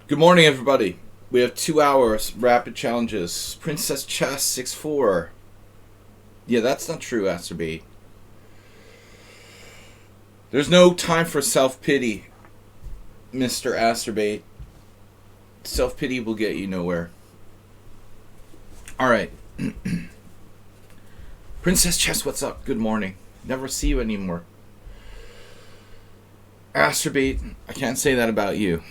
Good morning, everybody. We have 2 hours, rapid challenges. Princess Chess 6-4. Yeah, that's not true, Asterbait. There's no time for self-pity, Mr. Asterbait. Self-pity will get you nowhere. Alright. Princess Chess, what's up? Good morning. Never see you anymore. Asterbait, I can't say that about you.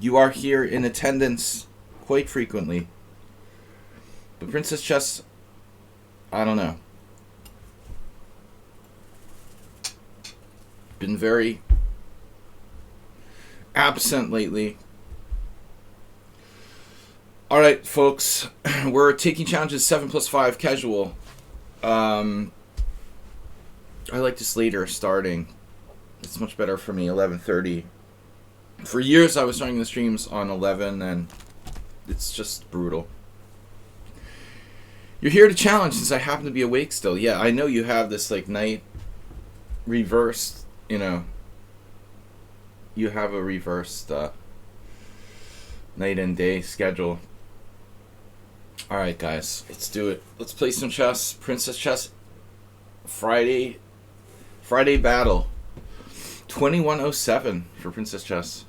You are here in attendance quite frequently. But Princess Chess, I don't know. Been very absent lately. Alright, folks. We're taking challenges 7+5 casual. I like this later starting. It's much better for me, 11:30. For years I was starting the streams on 11 and it's just brutal. You're here to challenge since I happen to be awake still. Yeah, I know you have this like night reversed, you have a reversed night and day schedule. Alright guys, let's do it. Let's play some chess. Princess Chess Friday battle. 2107 for Princess Chess.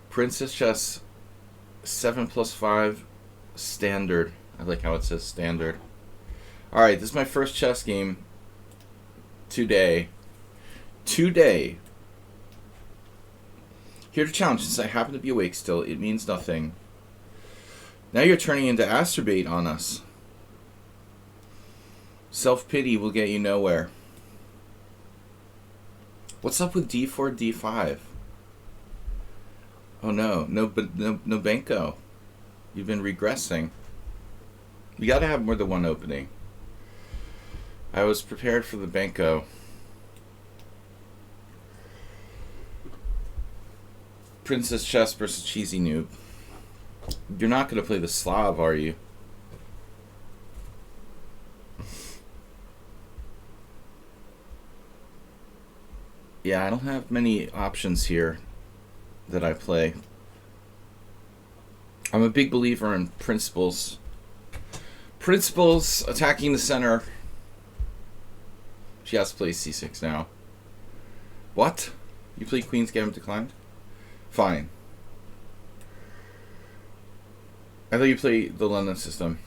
Princess Chess 7+5 standard. I like how it says standard. Alright, this is my first chess game today. Here to challenge since I happen to be awake still. It means nothing. Now you're turning into Asterbait on us. Self-pity will get you nowhere. What's up with d4, d5? Oh no Benko. You've been regressing. You gotta have more than one opening. I was prepared for the Benko. Princess Chess versus Cheesy Noob. You're not gonna play the Slav, are you? Yeah, I don't have many options here that I play. I'm a big believer in principles. Principles, attacking the center. She has to play c6 now. What? You play Queen's Gambit declined? Fine. I thought you played the London system.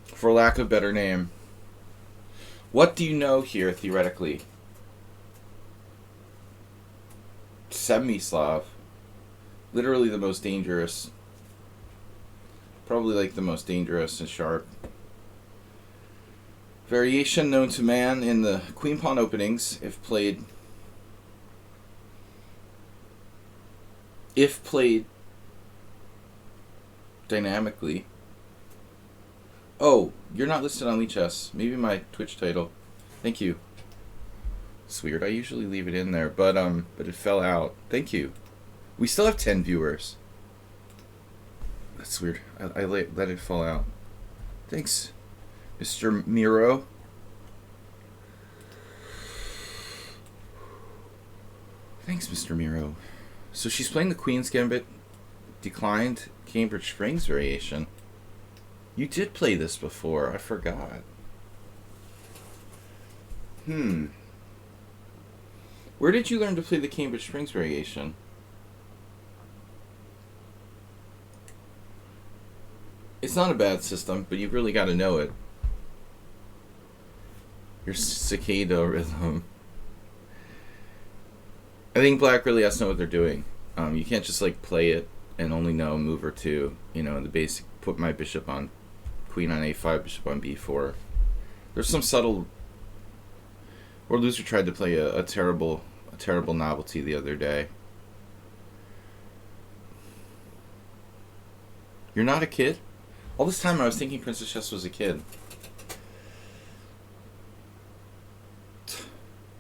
For lack of better name. What do you know here, theoretically? Semi-Slav. Literally the most dangerous. Probably like the most dangerous and sharp. Variation known to man in the queen pawn openings, if played dynamically. Oh, you're not listed on lichess. Maybe my Twitch title. Thank you. It's weird. I usually leave it in there, but it fell out. Thank you. We still have 10 viewers. That's weird. I let it fall out. Thanks, Mr. Miro. Thanks, Mr. Miro. So she's playing the Queen's Gambit declined Cambridge Springs variation. You did play this before. I forgot. Where did you learn to play the Cambridge Springs variation? It's not a bad system, but you've really got to know it. Your cicada rhythm. I think Black really has to know what they're doing. You can't just like play it and only know a move or two. You know, the basic, put my bishop on queen on a5, bishop on b4. There's some subtle... Or Loser tried to play a terrible novelty the other day. You're not a kid? All this time I was thinking Princess Chess was a kid.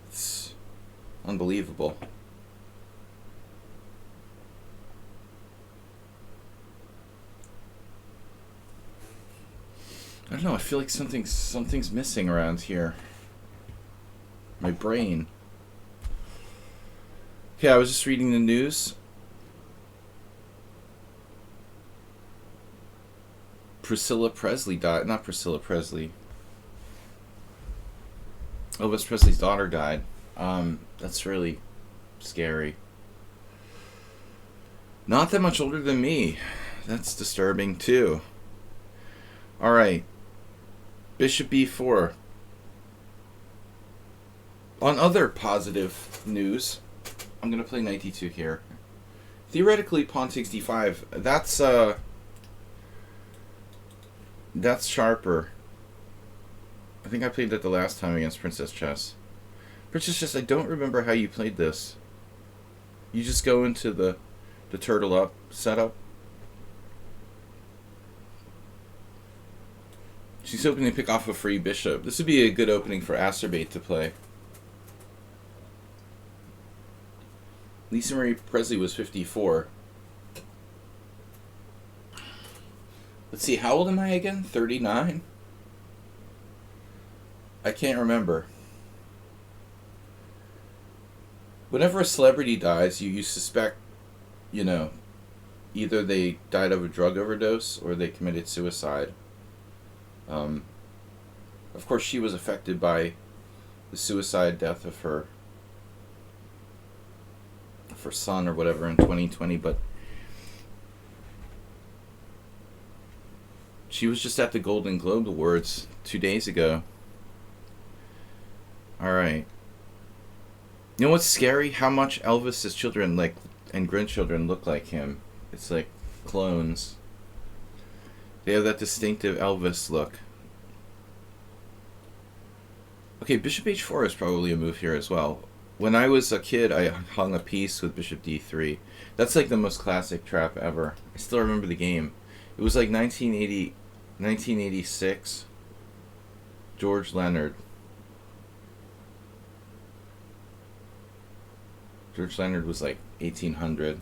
It's unbelievable. I don't know, I feel like something's missing around here. My brain. Okay, I was just reading the news. Priscilla Presley died. Not Priscilla Presley. Elvis Presley's daughter died. That's really scary. Not that much older than me. That's disturbing too. Alright. Bishop b4. On other positive news, I'm going to play knight d2 here. Theoretically, pawn takes d5. That's sharper. I think I played that the last time against Princess Chess. Princess Chess, I don't remember how you played this. You just go into the turtle up setup. She's hoping to pick off a free bishop. This would be a good opening for Acerbate to play. Lisa Marie Presley was 54. Let's see, how old am I again? 39? I can't remember. Whenever a celebrity dies, you suspect, either they died of a drug overdose or they committed suicide. Of course, she was affected by the suicide death of her son or whatever in 2020, but she was just at the Golden Globe Awards 2 days ago. Alright. You know what's scary? How much Elvis's children and grandchildren look like him. It's like clones. They have that distinctive Elvis look. Okay, bishop h4 is probably a move here as well. When I was a kid, I hung a piece with bishop d3. That's like the most classic trap ever. I still remember the game. It was like 1986. George Leonard. George Leonard was like 1800.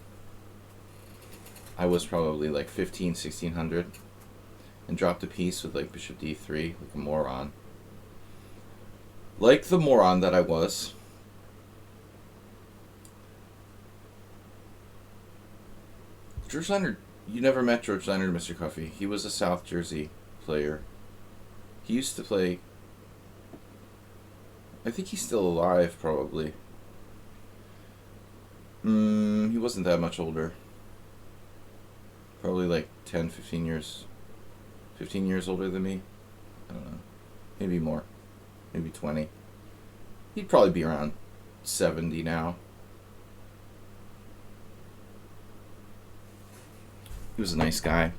I was probably like 1600. And dropped a piece with like bishop d3, like a moron. Like the moron that I was. George Leonard, you never met George Leonard, Mr. Coffee. He was a South Jersey player. He used to play... I think he's still alive, probably. He wasn't that much older. Probably like 10, 15 years. 15 years older than me. I don't know. Maybe more. Maybe 20. He'd probably be around 70 now. He was a nice guy.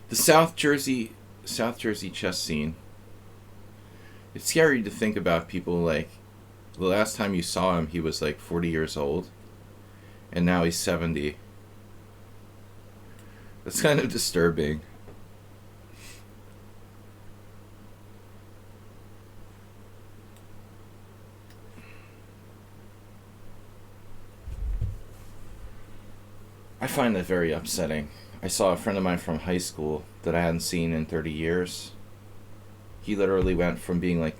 The South Jersey chess scene. It's scary to think about people like the last time you saw him, he was like 40 years old, and now he's 70. That's kind of disturbing. I find that very upsetting. I saw a friend of mine from high school that I hadn't seen in 30 years. He literally went from being like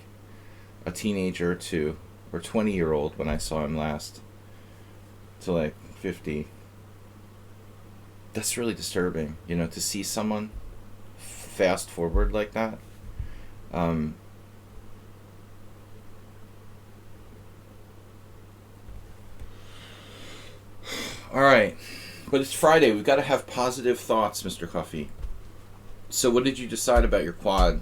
a teenager to, or 20-year-old when I saw him last, to like 50. That's really disturbing, to see someone fast forward like that. Alright. But it's Friday. We've got to have positive thoughts, Mr. Coffee. So what did you decide about your quad?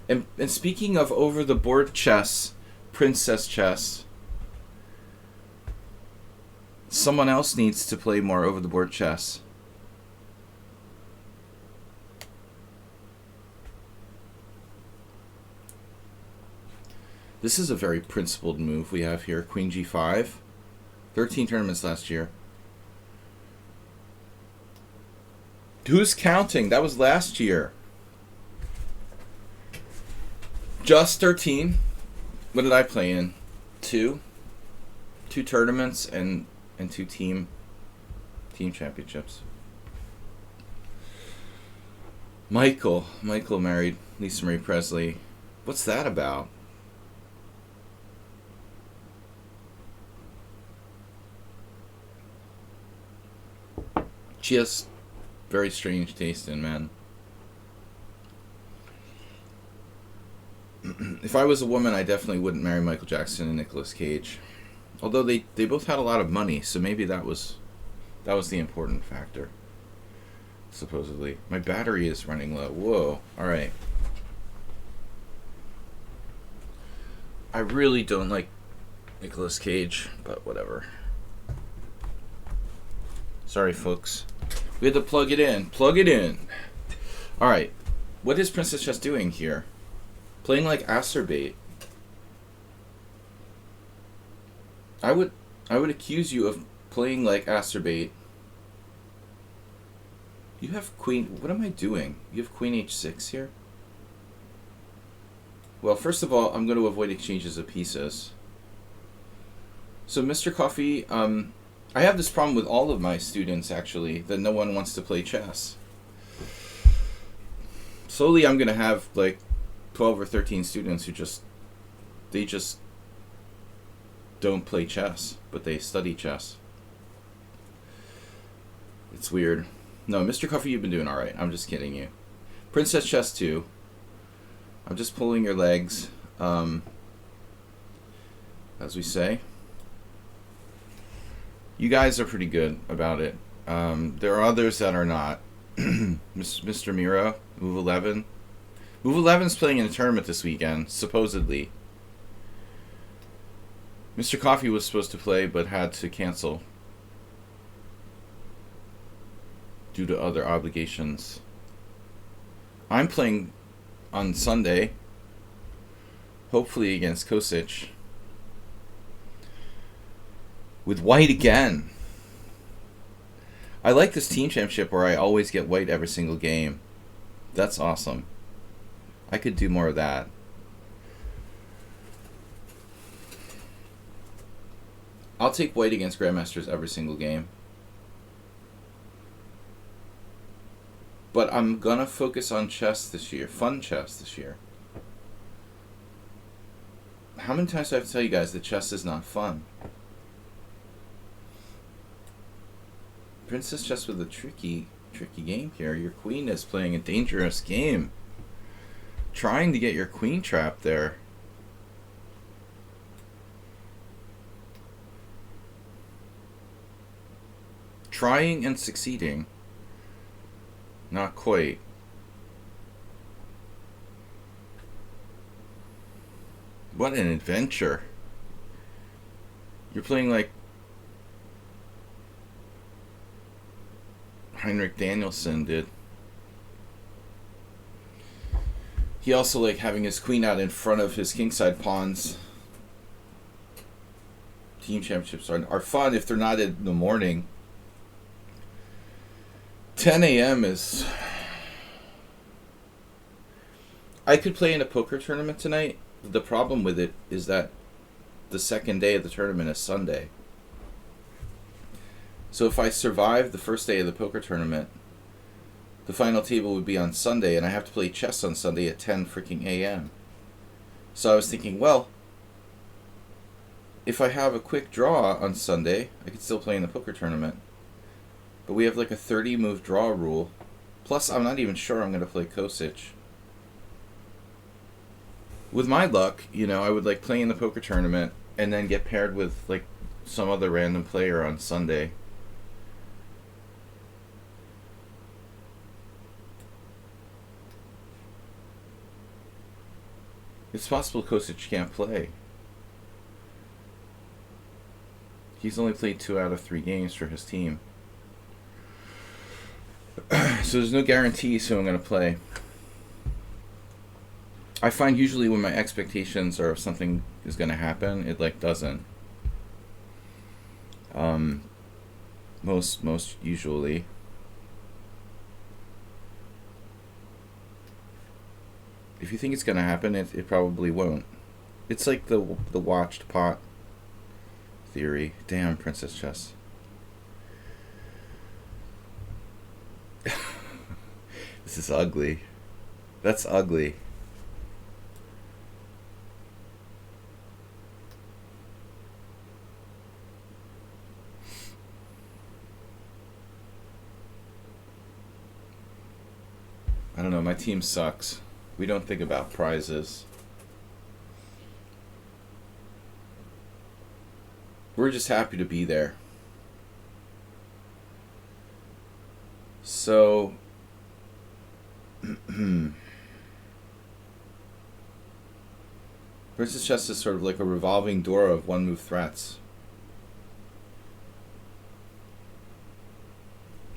And speaking of over-the-board chess, Princess Chess, someone else needs to play more over-the-board chess. This is a very principled move we have here. Queen g5. 13 tournaments last year. Who's counting? That was last year. Just 13. What did I play in? 2 tournaments and 2 team championships. Michael married Lisa Marie Presley. What's that about? She has very strange taste in men. If I was a woman, I definitely wouldn't marry Michael Jackson and Nicolas Cage. Although they both had a lot of money, so maybe that was the important factor. Supposedly. My battery is running low. Whoa. Alright. I really don't like Nicolas Cage, but whatever. Sorry, folks. We had to plug it in. Plug it in. Alright. What is Princess Chess doing here? Playing like Acerbate. I would accuse you of playing like Acerbate. You have queen... What am I doing? You have queen h6 here? Well, first of all, I'm going to avoid exchanges of pieces. So, Mr. Coffee, I have this problem with all of my students, actually, that no one wants to play chess. Slowly, I'm going to have, like, 12 or 13 students who just don't play chess, but they study chess. It's weird. No, Mr. Coffee, you've been doing alright. I'm just kidding you. Princess Chess 2. I'm just pulling your legs, as we say. You guys are pretty good about it. There are others that are not. Mr. Miro, Move 11. Move 11's playing in a tournament this weekend, supposedly. Mr. Coffee was supposed to play, but had to cancel due to other obligations. I'm playing on Sunday, hopefully against Kosic, with white again. I like this team championship where I always get white every single game. That's awesome. I could do more of that. I'll take white against Grandmasters every single game. But I'm gonna focus on chess this year. Fun chess this year. How many times do I have to tell you guys that chess is not fun? Princess Chess with a tricky game here. Your queen is playing a dangerous game. Trying to get your queen trapped there. Trying and succeeding. Not quite. What an adventure. You're playing like Heinrich Danielson did. He also like having his queen out in front of his kingside pawns. Team championships are fun if they're not in the morning. 10 a.m. is... I could play in a poker tournament tonight. The problem with it is that the second day of the tournament is Sunday. So if I survive the first day of the poker tournament, the final table would be on Sunday, and I have to play chess on Sunday at 10 freaking a.m. So I was thinking, well, if I have a quick draw on Sunday, I could still play in the poker tournament. But we have like a 30-move draw rule. Plus, I'm not even sure I'm going to play Kosic. With my luck, you know, I would like play in the poker tournament and then get paired with like some other random player on Sunday. It's possible Kosic can't play. He's only played 2 out of 3 games for his team. So there's no guarantees who I'm going to play. I find usually when my expectations are if something is going to happen, it like doesn't. Most usually. If you think it's going to happen, it probably won't. It's like the watched pot theory. Damn, Princess Chess. This is ugly. That's ugly. team sucks. We don't think about prizes. We're just happy to be there. So, Princess Chess is sort of like a revolving door of one-move threats.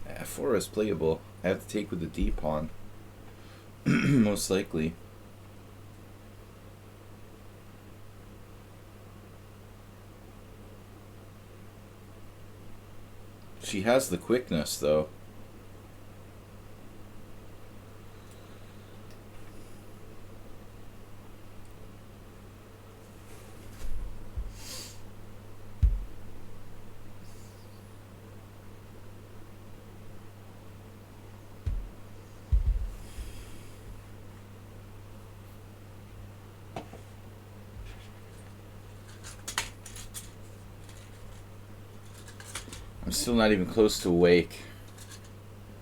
F4 is playable. I have to take with the D pawn. Most likely. She has the quickness, though. I'm still not even close to awake.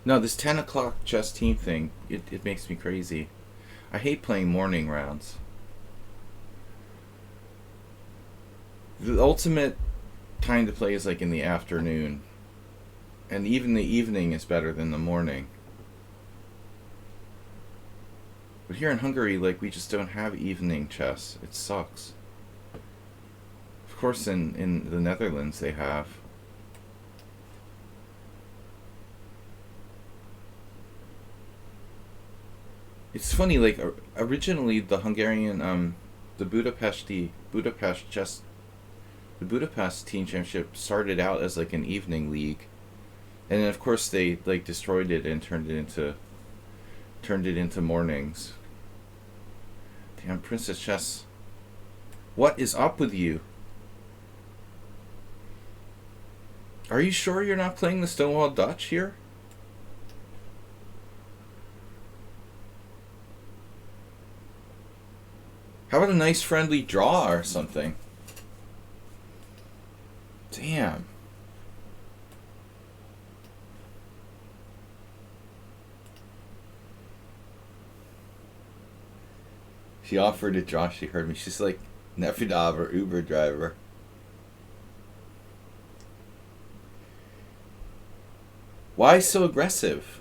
No, this 10 o'clock chess team thing, it makes me crazy. I hate playing morning rounds. The ultimate time to play is like in the afternoon. And even the evening is better than the morning. But here in Hungary, like, we just don't have evening chess. It sucks. Of course, in the Netherlands they have. It's funny, like, originally the Hungarian, the Budapest team championship started out as like an evening league, and then of course they like destroyed it and turned it into mornings. Damn, Princess Chess. What is up with you? Are you sure you're not playing the Stonewall Dutch here? How about a nice friendly draw or something? Damn. She offered a draw, she heard me. She's like, Nefidav Uber driver. Why so aggressive?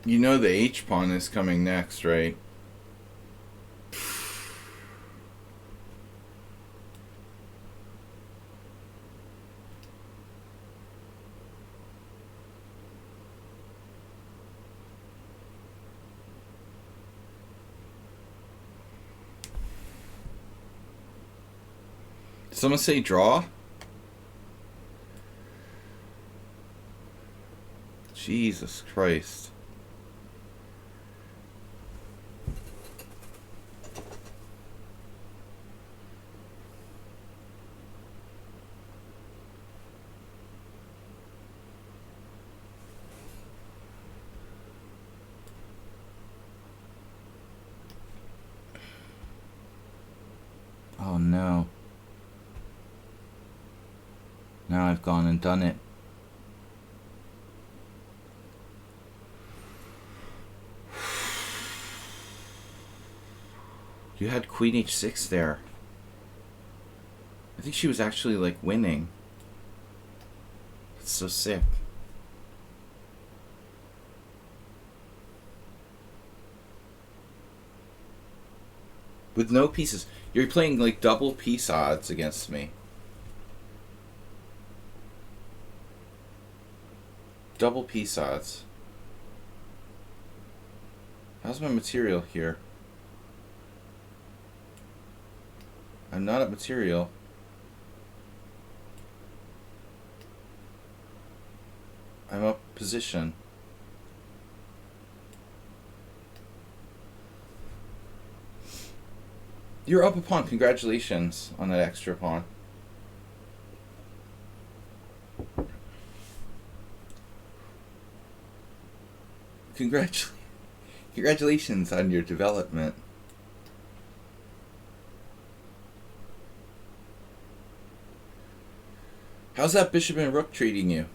You know the H-pawn is coming next, right? Did someone say draw? Jesus Christ. Oh no. Now I've gone and done it. You had Queen H6 there. I think she was actually like winning. It's so sick. With no pieces. You're playing like double piece odds against me. Double piece odds. How's my material here? I'm not at material. I'm up position. You're up a pawn. Congratulations on that extra pawn. Congratulations on your development. How's that bishop and rook treating you?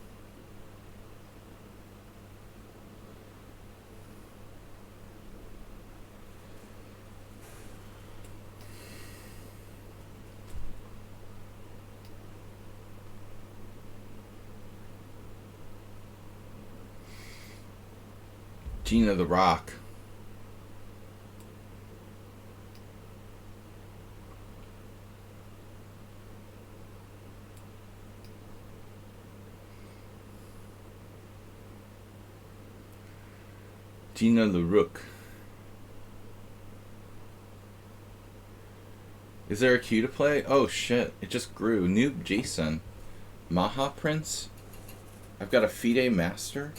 Gina the Rock. Gina the Rook. Is there a cue to play? Oh shit, it just grew. Noob Jason. Maha Prince? I've got a FIDE Master?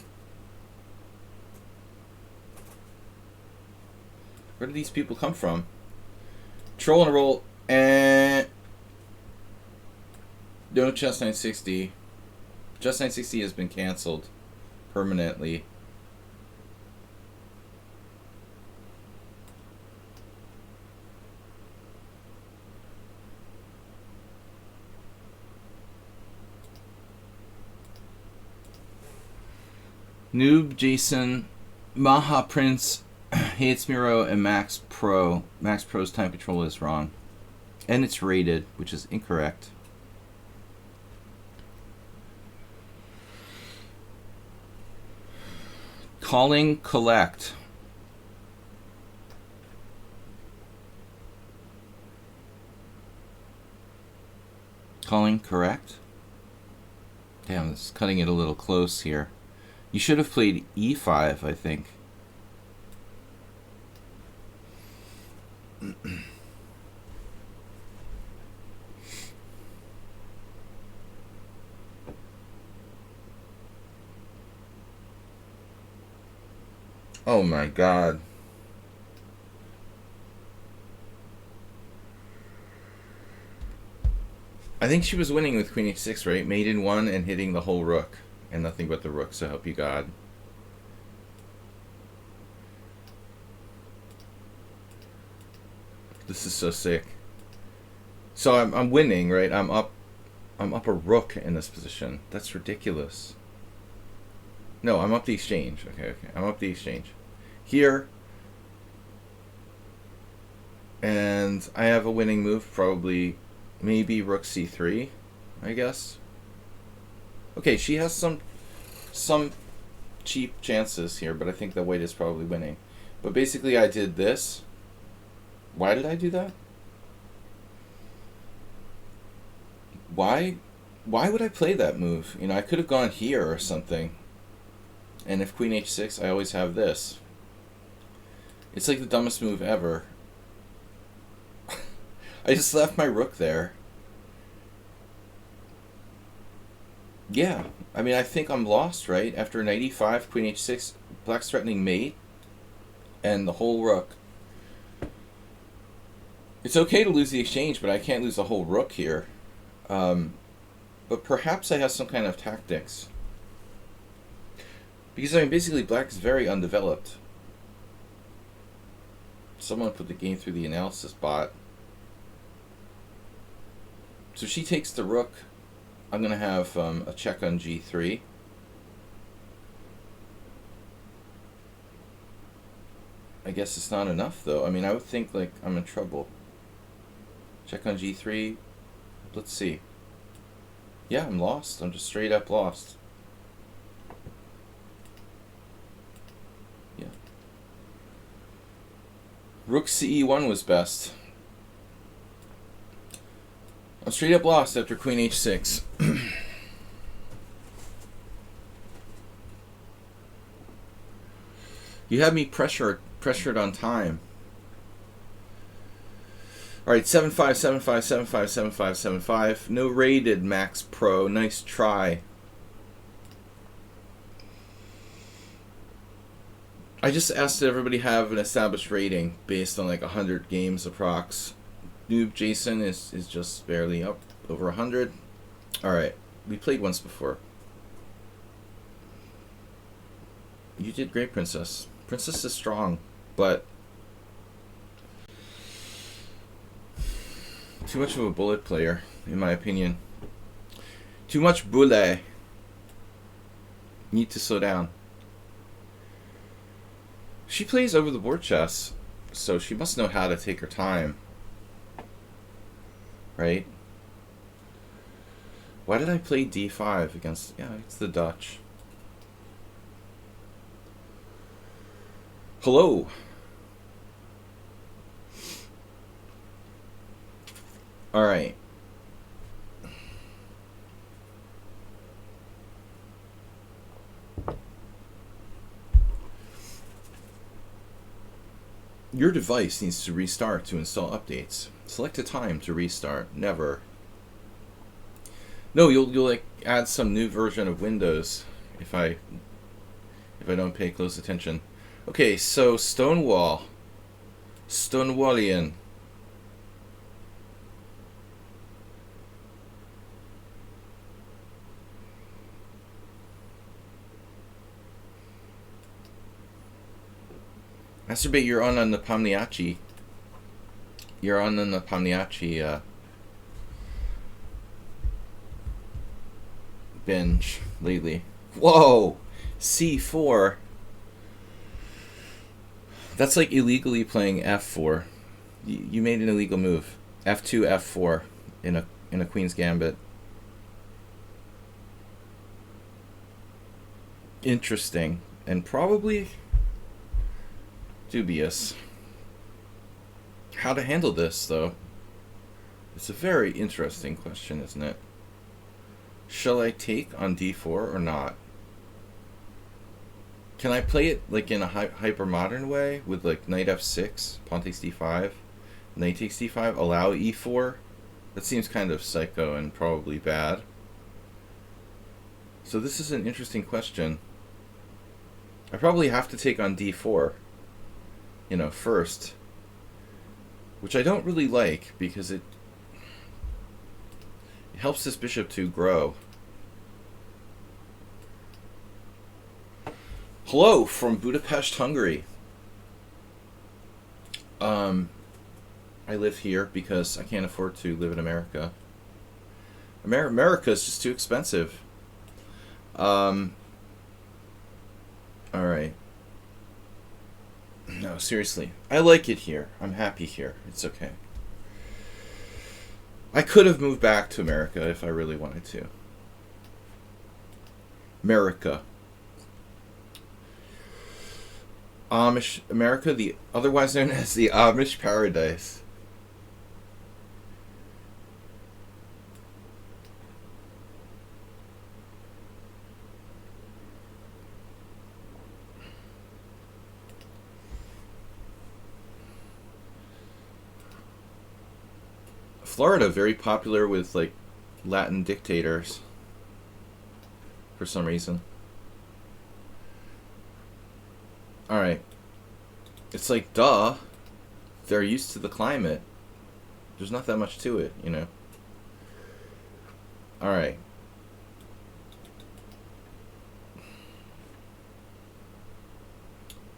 Where do these people come from? Troll and roll and no Chess 960. Chess 960 has been canceled permanently. Noob Jason, Maha Prince, Hey It's Miro, and Max Pro. Max Pro's time control is wrong. And it's rated, which is incorrect. Calling collect. Calling correct? Damn, this is cutting it a little close here. You should have played e5, I think. Oh my god. I think she was winning with Queen H6, right? Mate in 1 and hitting the whole rook. And nothing but the rook, so help you God. This is so sick. So I'm winning, right? I'm up a rook in this position. That's ridiculous. No, I'm up the exchange. Okay. I'm up the exchange. Here. And I have a winning move, probably maybe rook c3, I guess. Okay, she has some cheap chances here, but I think the white is probably winning. But basically I did this. Why did I do that? Why would I play that move? You know, I could have gone here or something. And if Queen H6, I always have this. It's like the dumbest move ever. I just left my rook there. Yeah, I mean, I think I'm lost, right? After knight e5, queen h6, black's threatening mate, and the whole rook. It's okay to lose the exchange, but I can't lose the whole rook here. But perhaps I have some kind of tactics. Because, I mean, basically, black is very undeveloped. Someone put the game through the analysis bot. So she takes the rook. I'm going to have a check on g3. I guess it's not enough, though. I mean, I would think, like, I'm in trouble. Check on g3. Let's see. Yeah, I'm lost. I'm just straight up lost. Yeah. Rook ce1 was best. I'm straight up lost after queen h6. You had me pressured on time. All right, 7-5, 7-5, 7-5, 7-5, 7-5. No rated, Max Pro. Nice try. I just asked that everybody have an established rating based on like 100 games approx. Noob Jason is just barely up over 100. All right, we played once before. You did great, Princess. Princess is strong, but too much of a bullet player, in my opinion. Too much bullet. Need to slow down. She plays over the board chess, so she must know how to take her time. Right? Why did I play d5 against... Yeah, it's the Dutch. Hello. All right. Your device needs to restart to install updates. Select a time to restart. Never. No, you'll like add some new version of Windows if I don't pay close attention. Okay, so Stonewall. Stonewallian. Masturbate, you're on the Pomniachi. You're on the Pomniachi binge lately. Whoa! C4. That's like illegally playing F4. You made an illegal move. F2, F4 in a Queen's Gambit. Interesting. And probably dubious. How to handle this, though? It's a very interesting question, isn't it? Shall I take on d4 or not? Can I play it like in a hyper modern way with like knight f6, pawn takes d5, knight takes d5, allow e4? That seems kind of psycho and probably bad. So this is an interesting question. I probably have to take on d4, you know, first, which I don't really like because it helps this bishop to grow. Hello from Budapest, Hungary. I live here because I can't afford to live in America. America is just too expensive. Alright. No, seriously. I like it here. I'm happy here. It's okay. I could have moved back to America if I really wanted to. America. Amish America, the otherwise known as the Amish Paradise. Florida, very popular with like Latin dictators for some reason. Alright. It's like, duh. They're used to the climate. There's not that much to it, you know. Alright.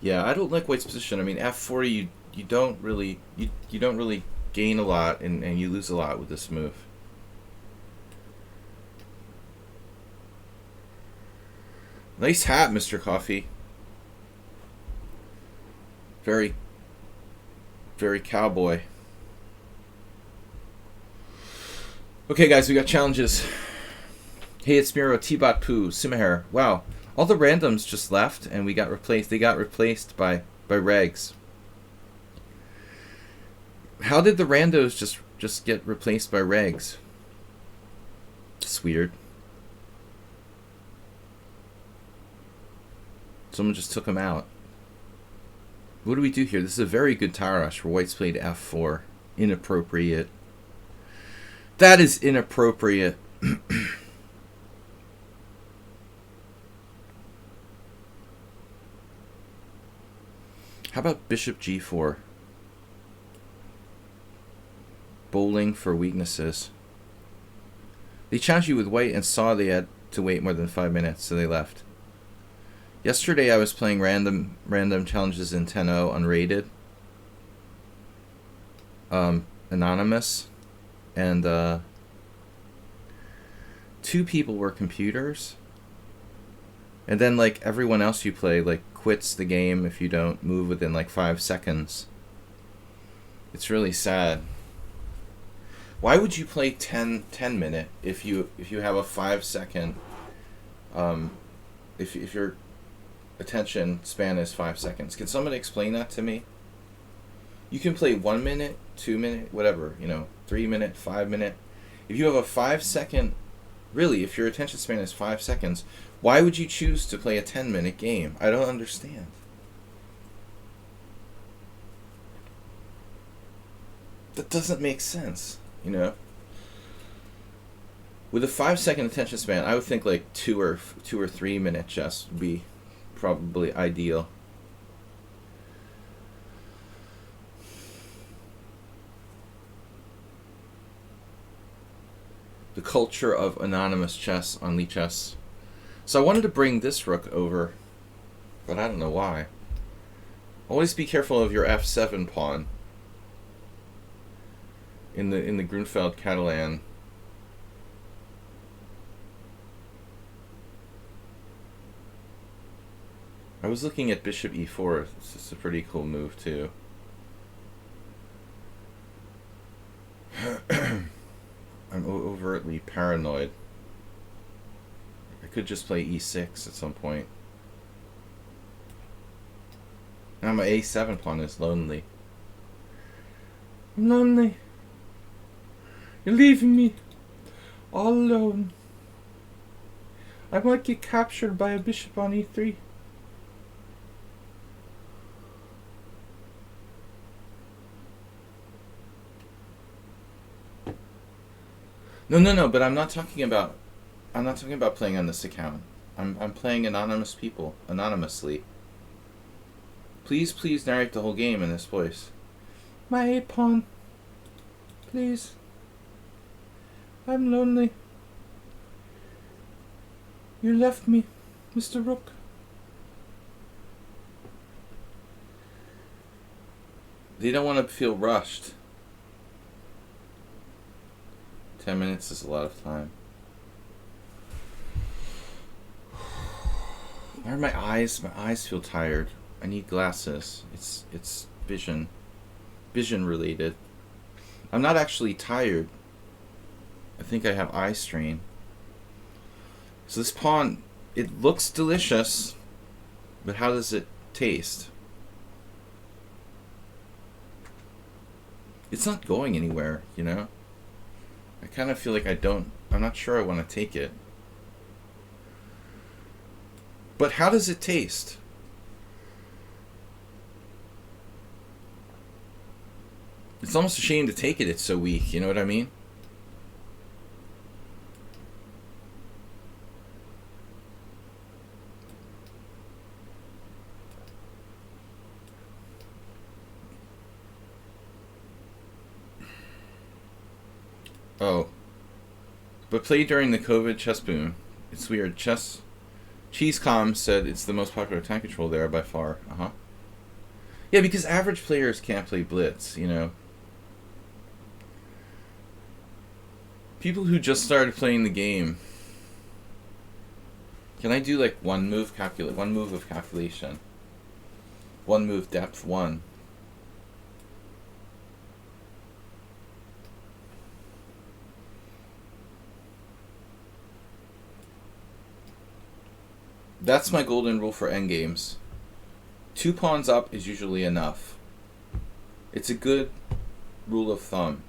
Yeah, I don't like White's position. I mean, f4 you don't really you don't really gain a lot and you lose a lot with this move. Nice hat, Mr. Coffee. Very, very cowboy. Okay, guys, we got challenges. Hey, it's Miro, T-Bot Poo, Simaher. Wow, all the randoms just left, and we got replaced. They got replaced by regs. How did the randos just get replaced by regs? It's weird. Someone just took them out. What do we do here? This is a very good tower rush where White's played f4. Inappropriate. That is inappropriate. How about bishop g4? Bowling for weaknesses. They challenged you with white and saw they had to wait more than 5 minutes, so they left. Yesterday I was playing random challenges in 10-0 unrated. Anonymous. And 2 people were computers. And then like everyone else you play like quits the game if you don't move within like 5 seconds. It's really sad. Why would you play 10 minute if you have a 5 second if your attention span is 5 seconds? Can someone explain that to me? You can play 1 minute, 2 minute, whatever, 3 minute, 5 minute. If you have a 5 second, really, if your attention span is 5 seconds, why would you choose to play a 10-minute game? I don't understand. That doesn't make sense, With a 5 second attention span, I would think like 2 or 3 minute chess would be probably ideal. The culture of anonymous chess on lichess. So I wanted to bring this rook over, but I don't know why. Always be careful of your f7 pawn in the Grunfeld Catalan. I was looking at bishop e4. This is a pretty cool move too. I'm overtly paranoid. I could just play e6 at some point. Now my a7 pawn is lonely. I'm lonely. You're leaving me all alone. I might get captured by a bishop on e3. No, but I'm not talking about playing on this account. I'm playing anonymous people, anonymously. Please narrate the whole game in this voice. My a pawn. Please. I'm lonely. You left me, Mr. Rook. They don't want to feel rushed. 10 minutes is a lot of time. Why are my eyes? My eyes feel tired. I need glasses. It's vision related. I'm not actually tired. I think I have eye strain. So this pawn, it looks delicious, but how does it taste? It's not going anywhere, I kind of feel like I'm not sure I want to take it. But how does it taste? It's almost a shame to take it, it's so weak, you know what I mean? Oh. But play during the COVID chess boom. It's weird. Cheesecom said it's the most popular time control there by far. Yeah, because average players can't play Blitz, People who just started playing the game. Can I do like one move of calculation? One move depth 1. That's my golden rule for endgames. 2 pawns up is usually enough. It's a good rule of thumb.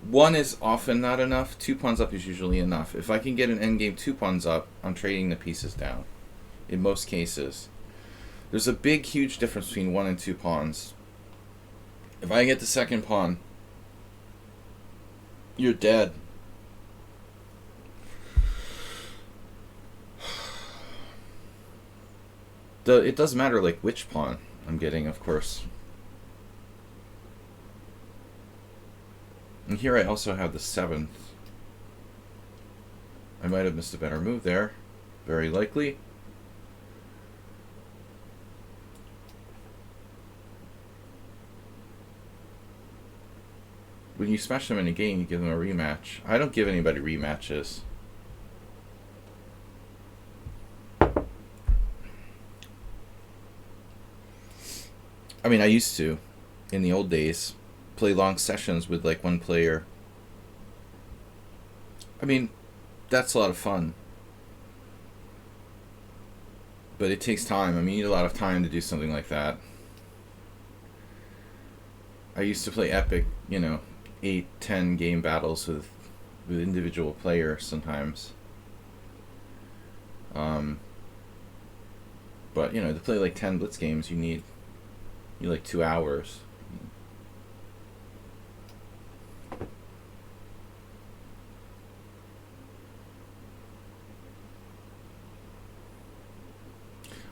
1 is often not enough. 2 pawns up is usually enough. If I can get an endgame 2 pawns up, I'm trading the pieces down. In most cases. There's a huge difference between 1 and 2 pawns. If I get the second pawn, you're dead. It doesn't matter like which pawn I'm getting, of course. And here I also have the 7th. I might have missed a better move there. Very likely. When you smash them in a game, you give them a rematch. I don't give anybody rematches. I mean, I used to, in the old days, play long sessions with like one player. I mean, that's a lot of fun. But it takes time. I mean, you need a lot of time to do something like that. I used to play epic, 8, 10 game battles with individual players sometimes. But, to play like 10 blitz games, you need like 2 hours.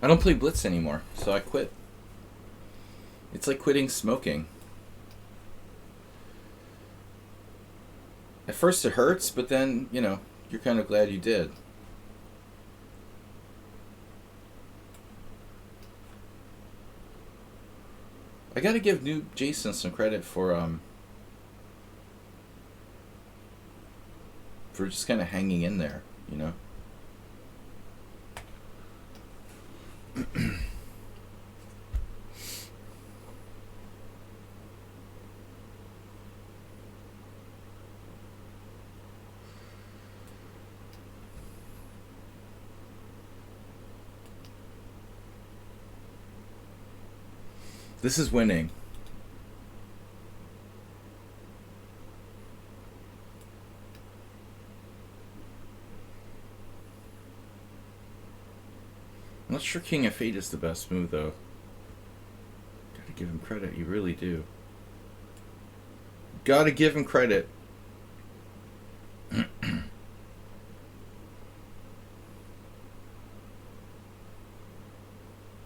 I don't play blitz anymore, so I quit. It's like quitting smoking. At first it hurts, but then, you're kind of glad you did. I gotta give new Jason some credit for just kind of hanging in there, This is winning. I'm not sure King F8 is the best move, though. Gotta give him credit, you really do. Gotta give him credit. Yeah,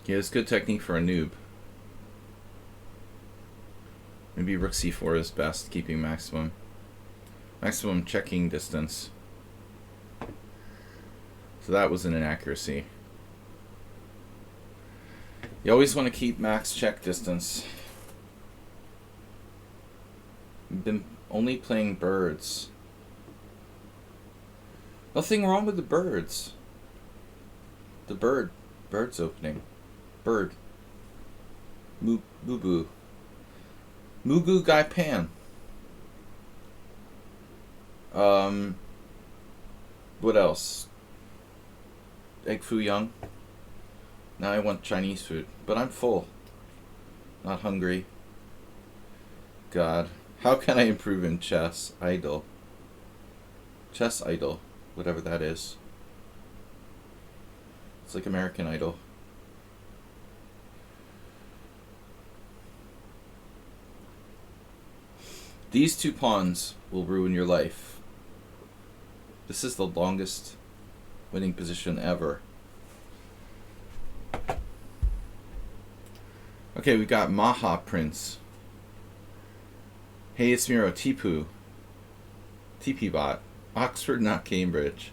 it's good technique for a noob. Maybe rook c4 is best, keeping maximum checking distance. So that was an inaccuracy. You always want to keep max check distance. I've been only playing birds. Nothing wrong with the birds. The bird's opening. Bird. Boo-boo. Mugu Gai Pan. What else? Egg Foo Young. Now I want Chinese food, but I'm full. Not hungry. God. How can I improve in chess? Idol. Chess Idol. Whatever that is. It's like American Idol. These 2 pawns will ruin your life. This is the longest winning position ever. Okay, we got Maha Prince. Hey, it's Miro. Tipu. TP bot. Oxford, not Cambridge.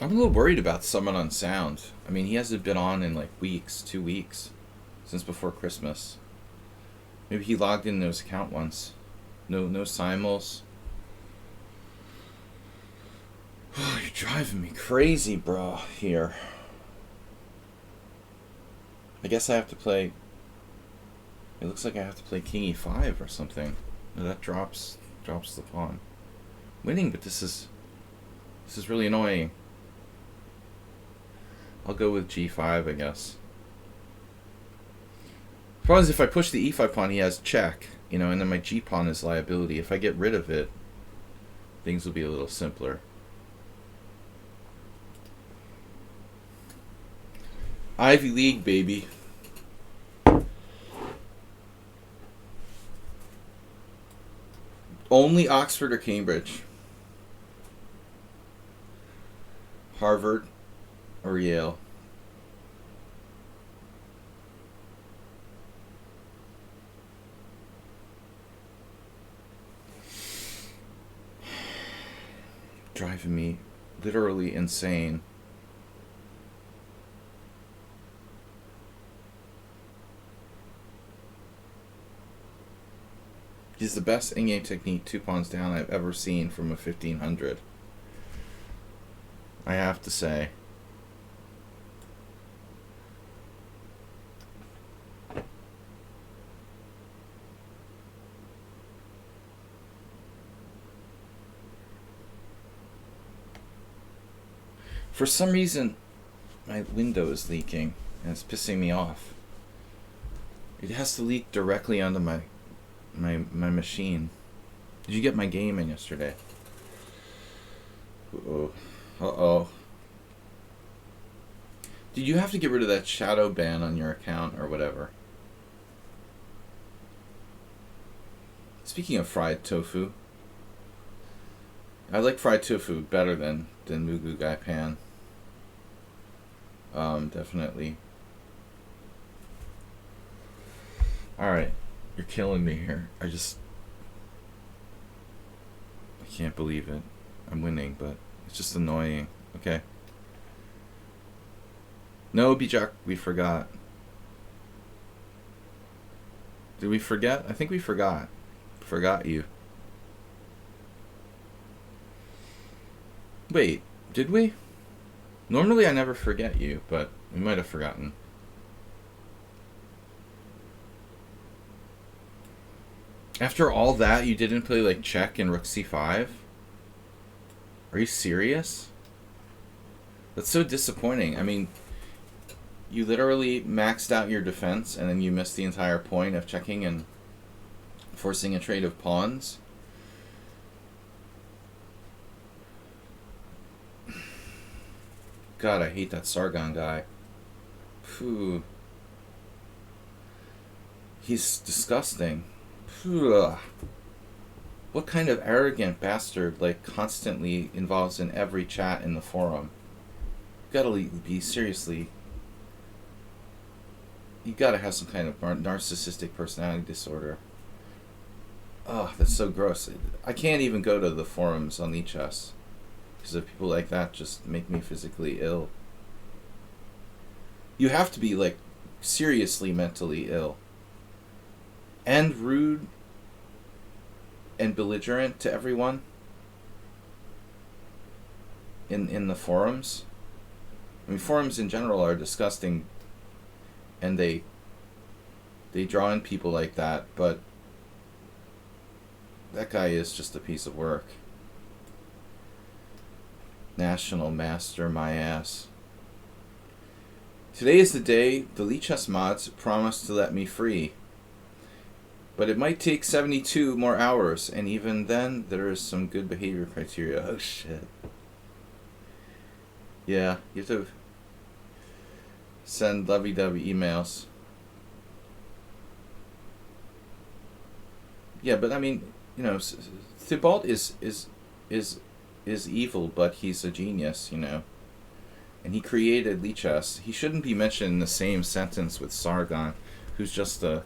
I'm a little worried about Summon on Sound. I mean, he hasn't been on in like weeks, 2 weeks, since before Christmas. Maybe he logged into his account once. No simuls. Oh, you're driving me crazy, bro, here. I guess I have to play... It looks like I have to play King E5 or something. No, that drops the pawn. Winning, but this is really annoying. I'll go with G5, I guess. The problem is if I push the E5 pawn, he has check, and then my G pawn is liability. If I get rid of it, things will be a little simpler. Ivy League, baby. Only Oxford or Cambridge? Harvard or Yale? Driving me literally insane. He's the best in-game technique 2 pawns down I've ever seen from a 1500. I have to say. For some reason, my window is leaking, and it's pissing me off. It has to leak directly onto my machine. Did you get my game in yesterday? Uh-oh. Uh-oh. Did you have to get rid of that shadow ban on your account or whatever? Speaking of fried tofu, I like fried tofu better than Mugu Gai Pan. Definitely. Alright. You're killing me here. I can't believe it. I'm winning, but it's just annoying. Okay. No, Bijak, we forgot. Did we forget? I think we forgot. Forgot you. Wait, did we? Normally I never forget you, but we might have forgotten. After all that, you didn't play like check and rook c5? Are you serious? That's so disappointing. I mean, you literally maxed out your defense and then you missed the entire point of checking and forcing a trade of pawns. God, I hate that Sargon guy. Phew. He's disgusting. Phew. What kind of arrogant bastard, like, constantly involves in every chat in the forum? You gotta be seriously... You gotta have some kind of narcissistic personality disorder. Oh, that's so gross. I can't even go to the forums on lichess. Because of people like that just make me physically ill. You have to be, like, seriously mentally ill. And rude and belligerent to everyone in the forums. I mean, forums in general are disgusting, and they draw in people like that, but that guy is just a piece of work. National master, my ass. Today is the day the lichess mods promised to let me free. But it might take 72 more hours, and even then, there is some good behavior criteria. Oh, shit. Yeah, you have to send lovey-dovey emails. Yeah, but I mean, you know, Thibault is evil, but he's a genius, you know. And he created lichess. He shouldn't be mentioned in the same sentence with Sargon, who's just a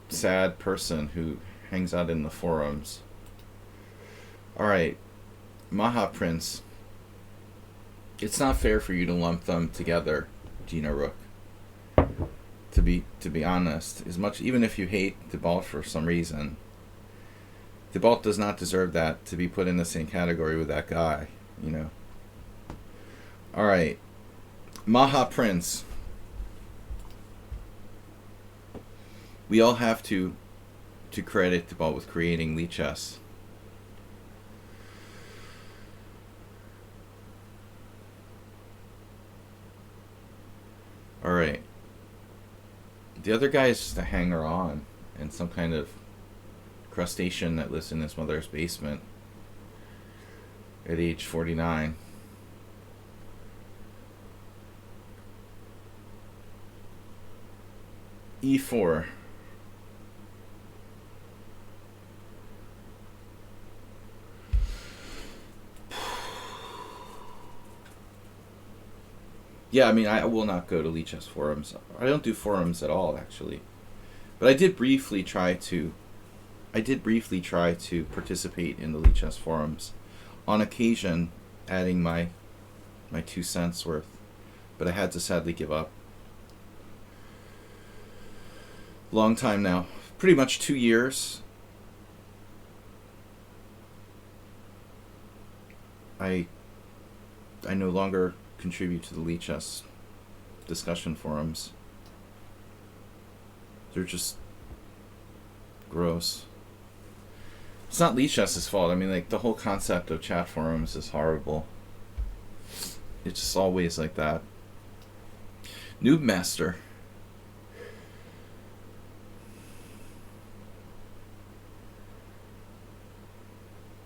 sad person who hangs out in the forums. Alright, Maha Prince. It's not fair for you to lump them together, Gina Rook. To be honest, as much, even if you hate Thibault for some reason, Thibault does not deserve that to be put in the same category with that guy, you know. Alright. Maha Prince. We all have to credit Thibault with creating lichess. Alright. The other guy is just a hanger-on and some kind of crustacean that lives in his mother's basement at age 49. E4. Yeah, I mean, I will not go to lichess forums. I don't do forums at all, actually. But I did briefly try to. I did briefly try to participate in the lichess forums, on occasion, adding my 2 cents worth, but I had to sadly give up. Long time now, pretty much 2 years. I no longer contribute to the lichess discussion forums. They're just gross. It's not lichess's fault. I mean, like, the whole concept of chat forums is horrible. It's just always like that. Noob Master.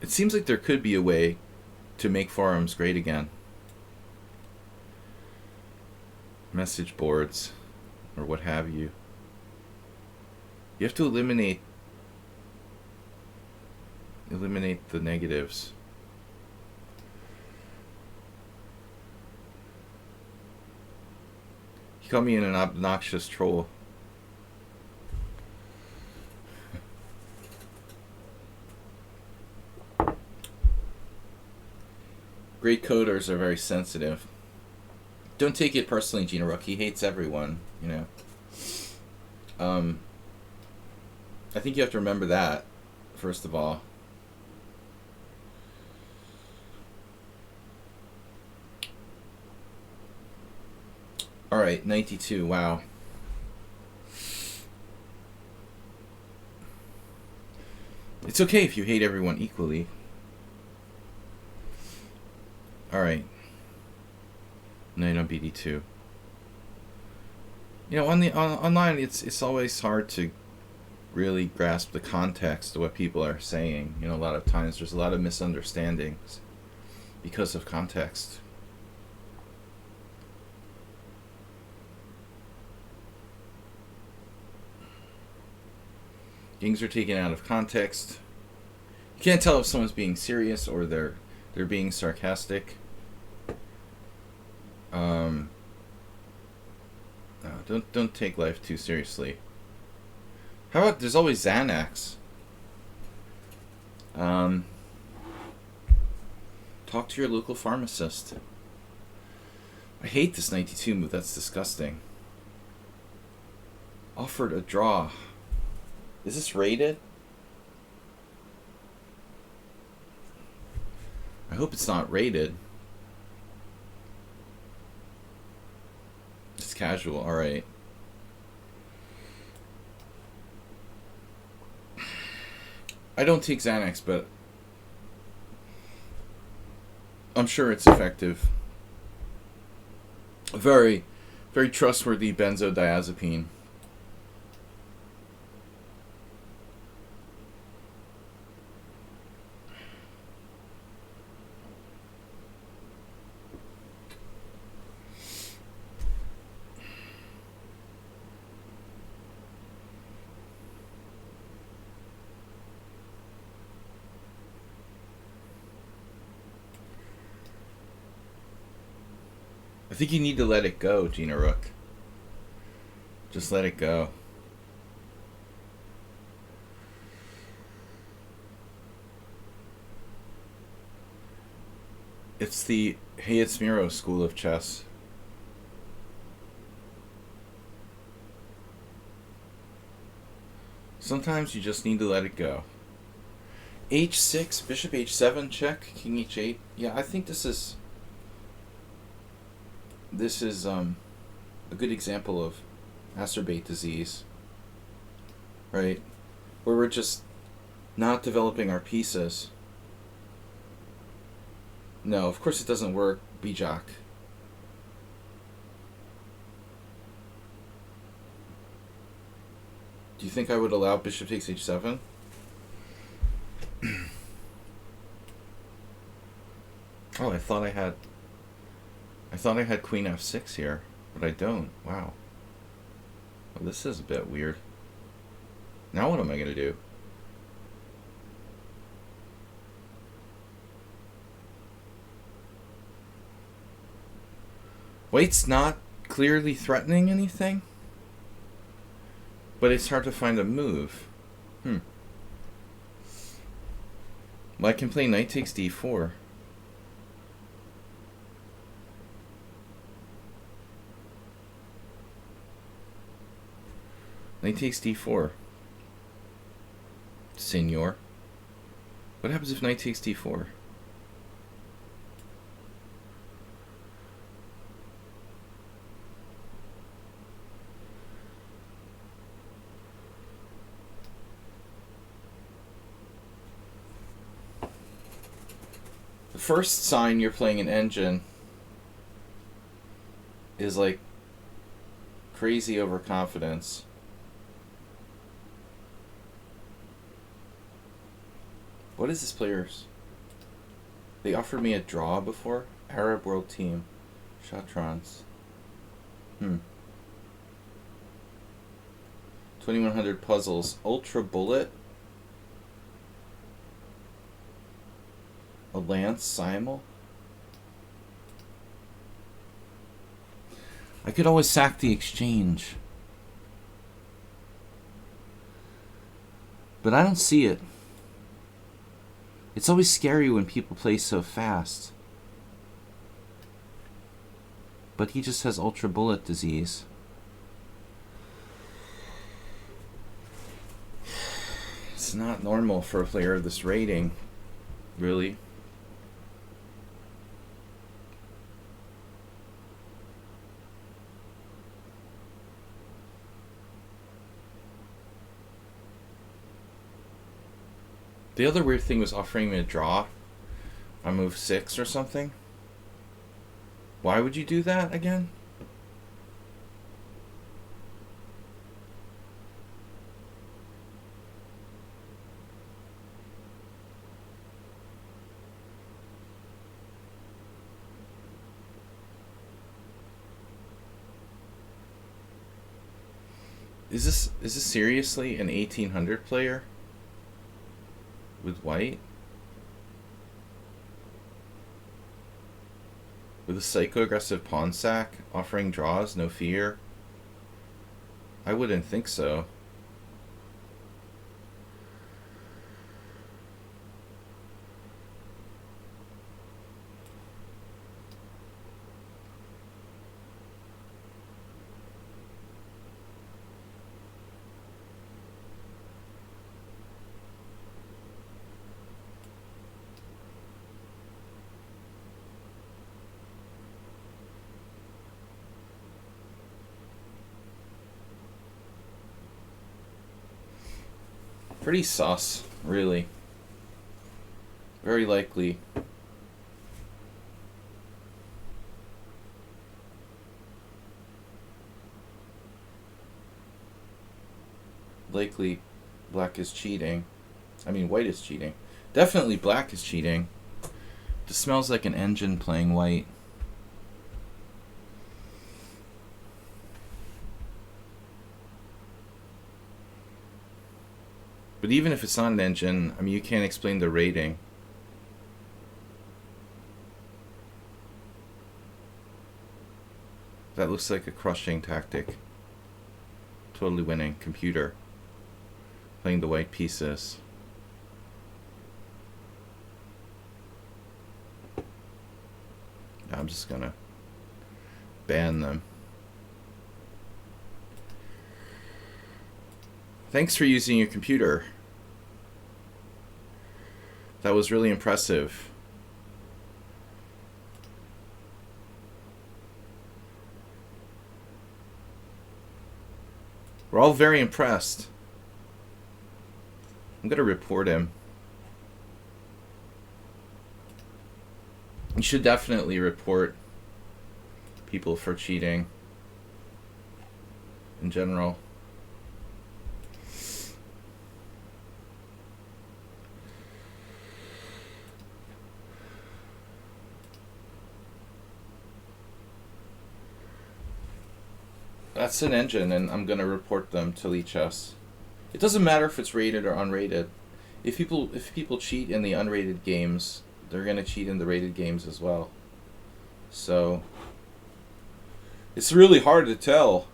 It seems like there could be a way to make forums great again. Message boards, or what have you. You have to eliminate the negatives. You call me an obnoxious troll. Great coders are very sensitive. Don't take it personally, Gina Rook. He hates everyone, you know. I think you have to remember that, first of all. Alright, 92, wow. It's okay if you hate everyone equally. Alright. Knight on BD2. You know, online it's always hard to really grasp the context of what people are saying. You know, a lot of times there's a lot of misunderstandings because of context. Things are taken out of context. You can't tell if someone's being serious or they're being sarcastic. No, don't take life too seriously. How about there's always Xanax? Talk to your local pharmacist. I hate this 92 move. That's disgusting. Offered a draw. Is this rated? I hope it's not rated. It's casual, alright. I don't take Xanax, but I'm sure it's effective. A very, very trustworthy benzodiazepine. I think you need to let it go, Gina Rook. Just let it go. It's the Hey It's Miro school of chess. Sometimes you just need to let it go. H6, bishop h7, check, king h8. Yeah, I think this is a good example of acerbate disease, right? Where we're just not developing our pieces. No, of course it doesn't work, Bijak. Do you think I would allow bishop takes h7? Oh, I thought I had queen f6 here, but I don't. Wow. Oh, this is a bit weird. Now what am I going to do? White's not clearly threatening anything, but it's hard to find a move. Well, I can play knight takes d4. Knight takes d4. Senor. What happens if knight takes d4? The first sign you're playing an engine is like crazy overconfidence. What is this player's? They offered me a draw before? Arab World Team. Shatrans. 2100 puzzles. Ultra Bullet. A Lance Simul. I could always sack the exchange. But I don't see it. It's always scary when people play so fast. But he just has ultra bullet disease. It's not normal for a player of this rating, really. The other weird thing was offering me a draw on move 6 or something. Why would you do that again? Is this seriously an 1800 player? With white? With a psycho-aggressive pawn sack, offering draws, no fear? I wouldn't think so. Pretty sus, really. Very likely. Likely black is cheating. I mean, white is cheating. Definitely black is cheating. This smells like an engine playing white. But even if it's not an engine, I mean, you can't explain the rating. That looks like a crushing tactic. Totally winning. Computer. Playing the white pieces. I'm just gonna ban them. Thanks for using your computer. That was really impressive. We're all very impressed. I'm gonna report him. You should definitely report people for cheating in general. That's an engine, and I'm gonna report them to lichess. It doesn't matter if it's rated or unrated. If people cheat in the unrated games, they're gonna cheat in the rated games as well. So it's really hard to tell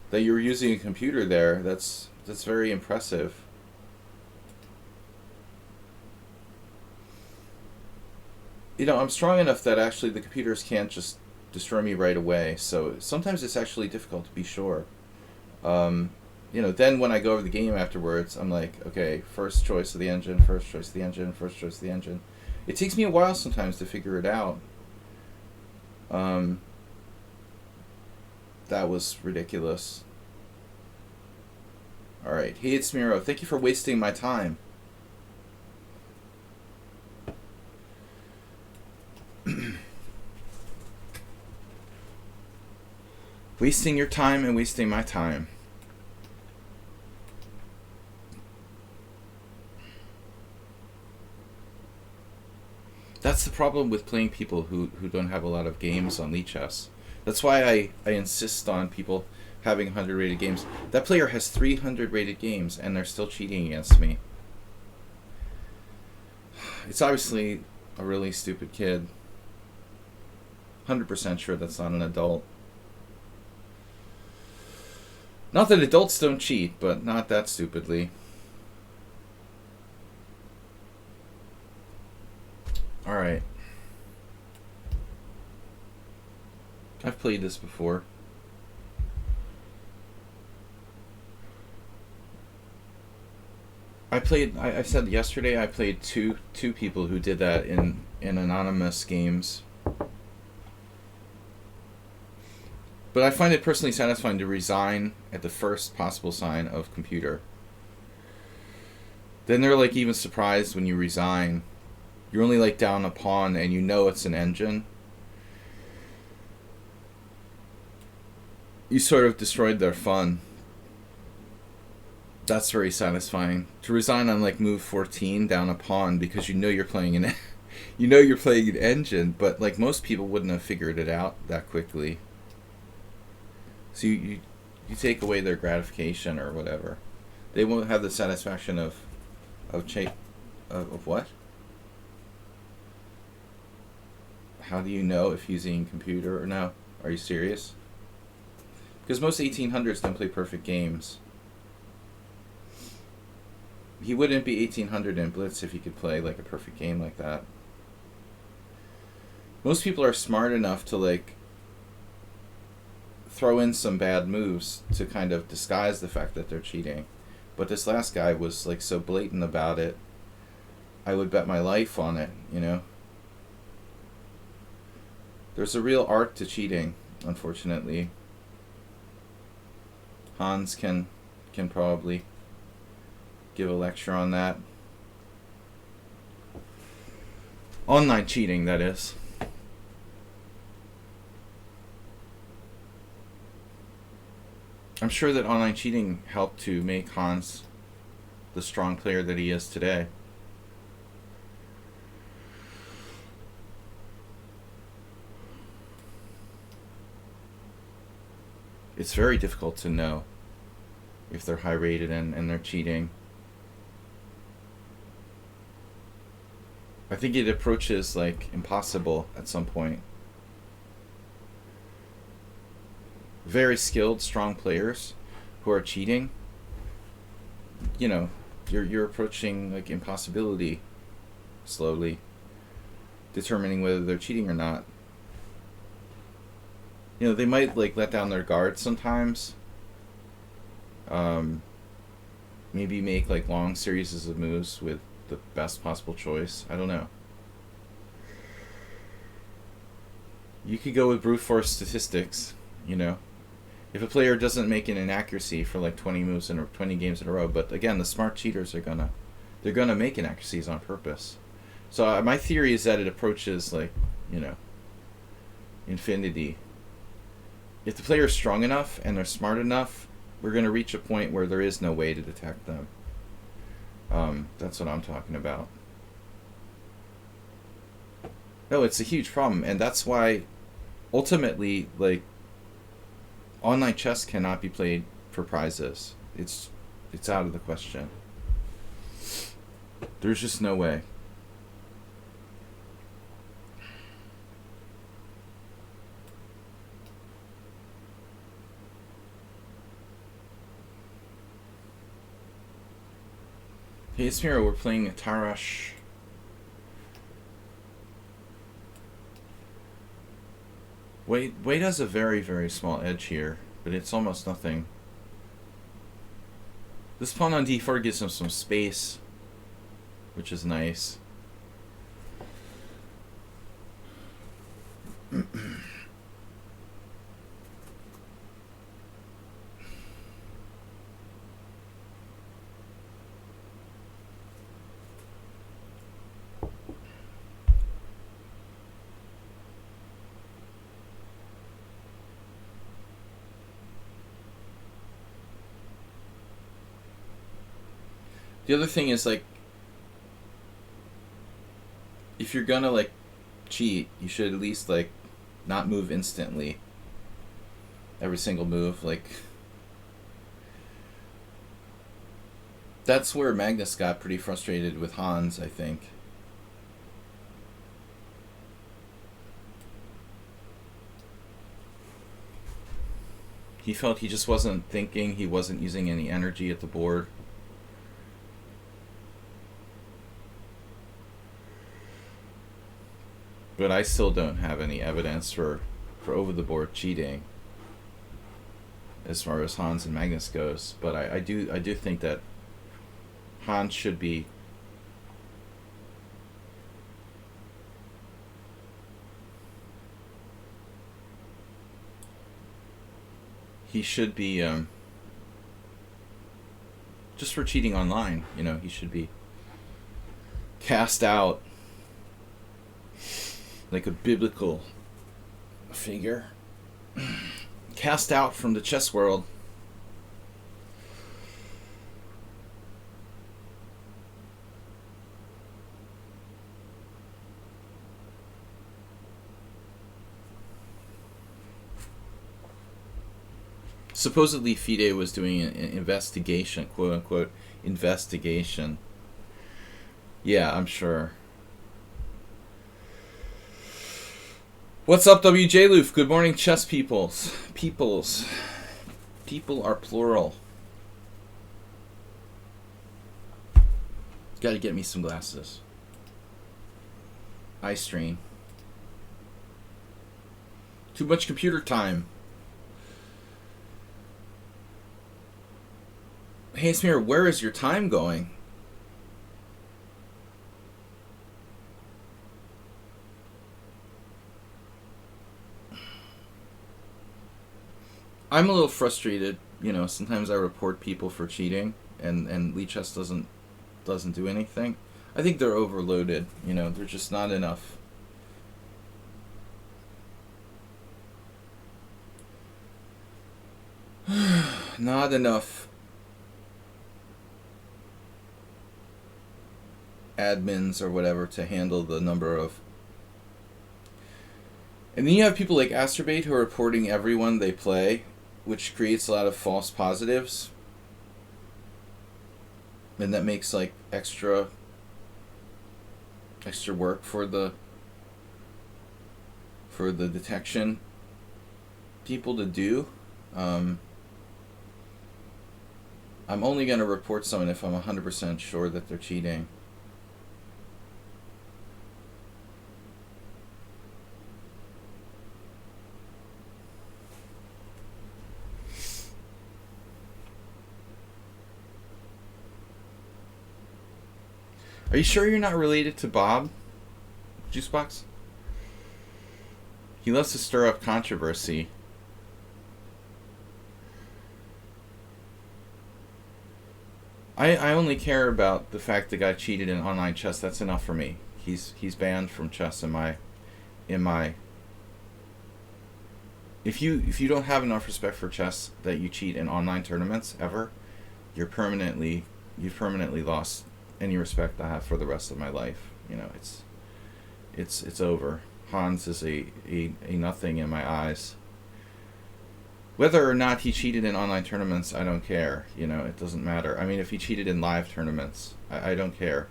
that you're using a computer there. That's very impressive. I'm strong enough that actually the computers can't just destroy me right away. So sometimes it's actually difficult to be sure. Then when I go over the game afterwards, I'm like, okay, first choice of the engine, first choice of the engine, first choice of the engine. It takes me a while sometimes to figure it out. That was ridiculous. Alright, hey, it's Miro. Thank you for wasting my time. Wasting your time and wasting my time. That's the problem with playing people who don't have a lot of games on lichess. That's why I insist on people having 100 rated games. That player has 300 rated games and they're still cheating against me. It's obviously a really stupid kid. 100% sure that's not an adult. Not that adults don't cheat, but not that stupidly. Alright. I've played this before. I said yesterday I played two people who did that in anonymous games. But I find it personally satisfying to resign at the first possible sign of computer. Then they're like even surprised when you resign. You're only like down a pawn and you know it's an engine. You sort of destroyed their fun. That's very satisfying. To resign on like move 14 down a pawn because you know you're playing an you're playing an engine, but like most people wouldn't have figured it out that quickly. So you take away their gratification or whatever. They won't have the satisfaction of what? How do you know if using a computer or no? Are you serious? Because most 1800s don't play perfect games. He wouldn't be 1800 in Blitz if he could play like a perfect game like that. Most people are smart enough to like throw in some bad moves to kind of disguise the fact that they're cheating. But this last guy was like so blatant about it. I would bet my life on it, There's a real art to cheating, unfortunately. Hans can probably give a lecture on that. Online cheating, that is. I'm sure that online cheating helped to make Hans the strong player that he is today. It's very difficult to know if they're high rated and they're cheating. I think it approaches like impossible at some point. Very skilled, strong players who are cheating, you're approaching like impossibility slowly, determining whether they're cheating or not. They might like let down their guard sometimes. Maybe make like long series of moves with the best possible choice. I don't know. You could go with brute force statistics, If a player doesn't make an inaccuracy for like 20 moves in 20 games in a row, but again, the smart cheaters are they're gonna make inaccuracies on purpose. So my theory is that it approaches like, infinity. If the player is strong enough and they're smart enough, we're gonna reach a point where there is no way to detect them. That's what I'm talking about. No, it's a huge problem, and that's why ultimately, like, Online chess cannot be played for prizes. It's out of the question. There's just no way. Hey, it's Miro. We're playing Tarash. Wade has a very, very small edge here, but it's almost nothing. This pawn on d4 gives him some space, which is nice. The other thing is, like, if you're gonna, like, cheat, you should at least, like, not move instantly. Every single move, like... That's where Magnus got pretty frustrated with Hans, I think. He felt he just wasn't thinking, he wasn't using any energy at the board. But I still don't have any evidence for over-the-board cheating as far as Hans and Magnus goes. But I do think that Hans should be just for cheating online, you know, he should be cast out like a biblical figure. Cast out from the chess world. Supposedly FIDE was doing an investigation, quote unquote, investigation. Yeah, I'm sure. What's up, WJ Loof? Good morning, chess peoples. Peoples. People are plural. Gotta get me some glasses. Eye strain. Too much computer time. Hey, Smear, where is your time going? I'm a little frustrated, you know, sometimes I report people for cheating and lichess doesn't do anything. I think they're overloaded, you know, there's just not enough. Not enough admins or whatever to handle the number of. And then you have people like Asterbate who are reporting everyone they play, which creates a lot of false positives. And that makes like extra work for the detection people to do. I'm only going to report someone if I'm 100% sure that they're cheating. Are you sure you're not related to Bob? Juicebox? He loves to stir up controversy. I only care about the fact the guy cheated in online chess. That's enough for me. He's banned from chess in my if you don't have enough respect for chess that you cheat in online tournaments ever, you've permanently lost any respect I have for the rest of my life. You know, it's over. Hans is a nothing in my eyes. Whether or not he cheated in online tournaments, I don't care. You know, it doesn't matter. I mean, if he cheated in live tournaments, I don't care.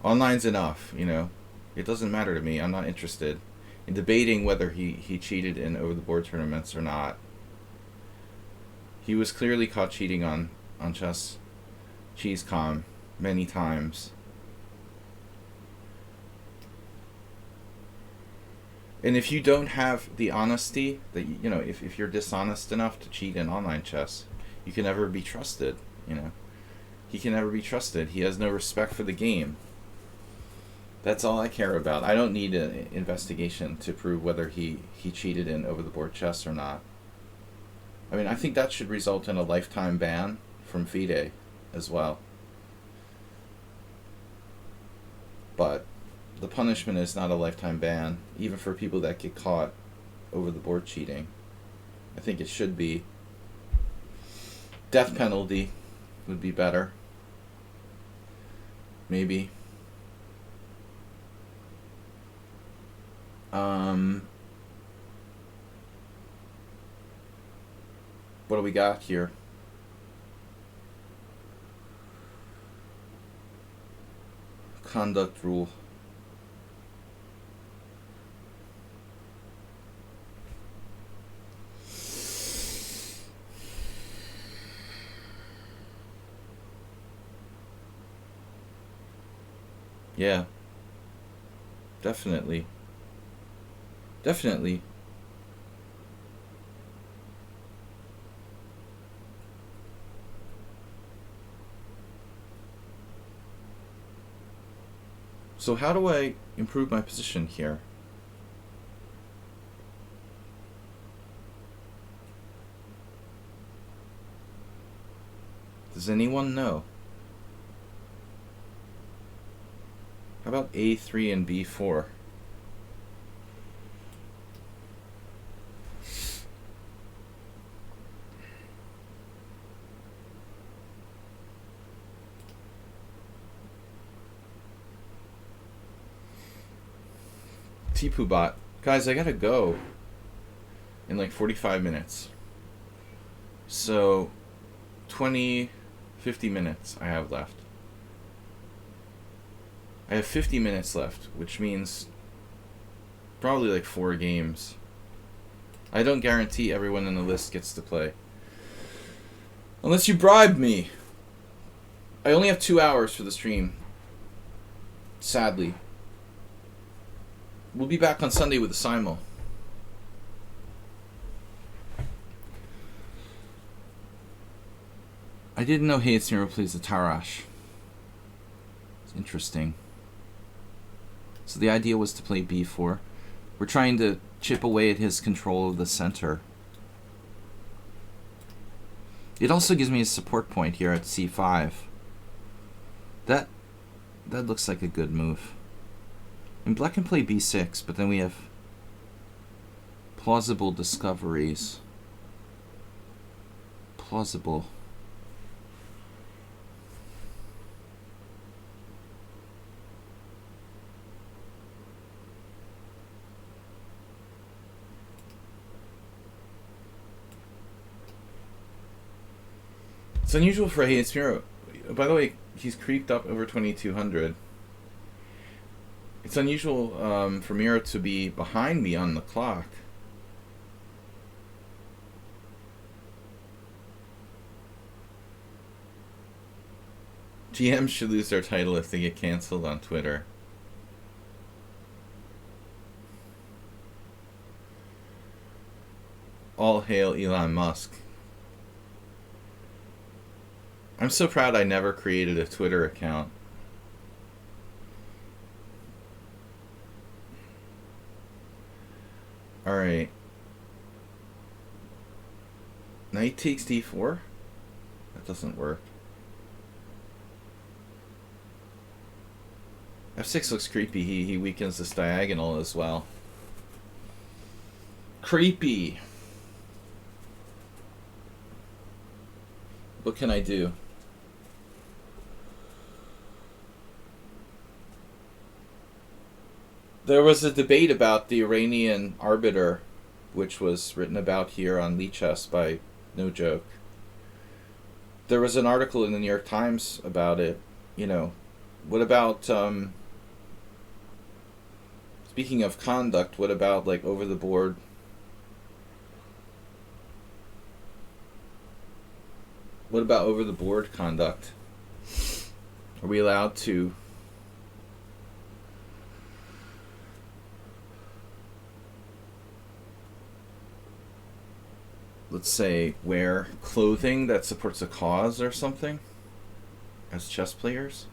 Online's enough, you know. It doesn't matter to me. I'm not interested in debating whether he cheated in over-the-board tournaments or not. He was clearly caught cheating on Chess CheeseCom many times. And if you don't have the honesty that you know, if you're dishonest enough to cheat in online chess, you can never be trusted. You know, he can never be trusted. He has no respect for the game. That's all I care about. I don't need an investigation to prove whether he cheated in over-the-board chess or not. I mean, I think that should result in a lifetime ban from FIDE as well. But the punishment is not a lifetime ban, even for people that get caught over-the-board cheating. I think it should be. Death penalty would be better. Maybe. What do we got here? Conduct rule. Yeah. Definitely. Definitely. So how do I improve my position here? Does anyone know? How about A3 and B4? Tipubot. Guys, I gotta go in like 45 minutes. So 50 minutes I have left. I have 50 minutes left, which means probably like 4 games. I don't guarantee everyone in the list gets to play. Unless you bribe me. I only have 2 hours for the stream. Sadly. We'll be back on Sunday with the Simul. I didn't know Hayes Miro plays the Tarash. It's interesting. So the idea was to play B4. We're trying to chip away at his control of the center. It also gives me a support point here at C5. That looks like a good move. And black can play B6, but then we have plausible discoveries. Plausible. It's unusual for Hayes Miro. By the way, he's creeped up over 2200. It's unusual for Miro to be behind me on the clock. GMs should lose their title if they get canceled on Twitter. All hail Elon Musk. I'm so proud I never created a Twitter account. Alright. Knight takes d4? That doesn't work. F6 looks creepy. He weakens this diagonal as well. Creepy. What can I do? There was a debate about the Iranian arbiter which was written about here on lichess by No Joke. There was an article in the New York Times about it. You know, what about, speaking of conduct, what about, like, over the board? What about over the board conduct? Are we allowed to let's say wear clothing that supports a cause or something as chess players?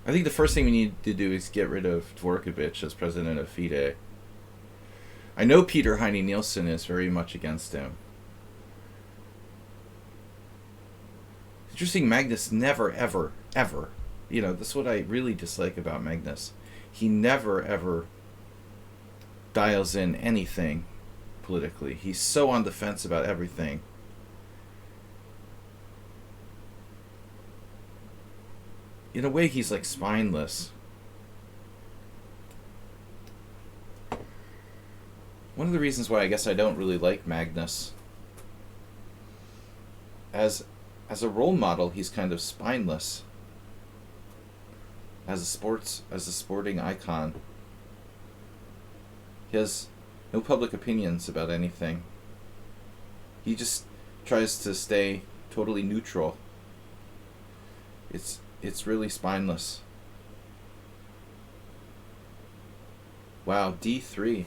I think the first thing we need to do is get rid of Dvorkovich as president of FIDE. I know Peter Heine Nielsen is very much against him. Interesting, Magnus never, ever, ever, you know, this is what I really dislike about Magnus. He never, ever dials in anything politically. He's so on the fence about everything. In a way, he's like spineless. One of the reasons why I guess I don't really like Magnus, as a role model, he's kind of spineless. As a sporting icon, he has no public opinions about anything. He just tries to stay totally neutral. It's really spineless. Wow, D3.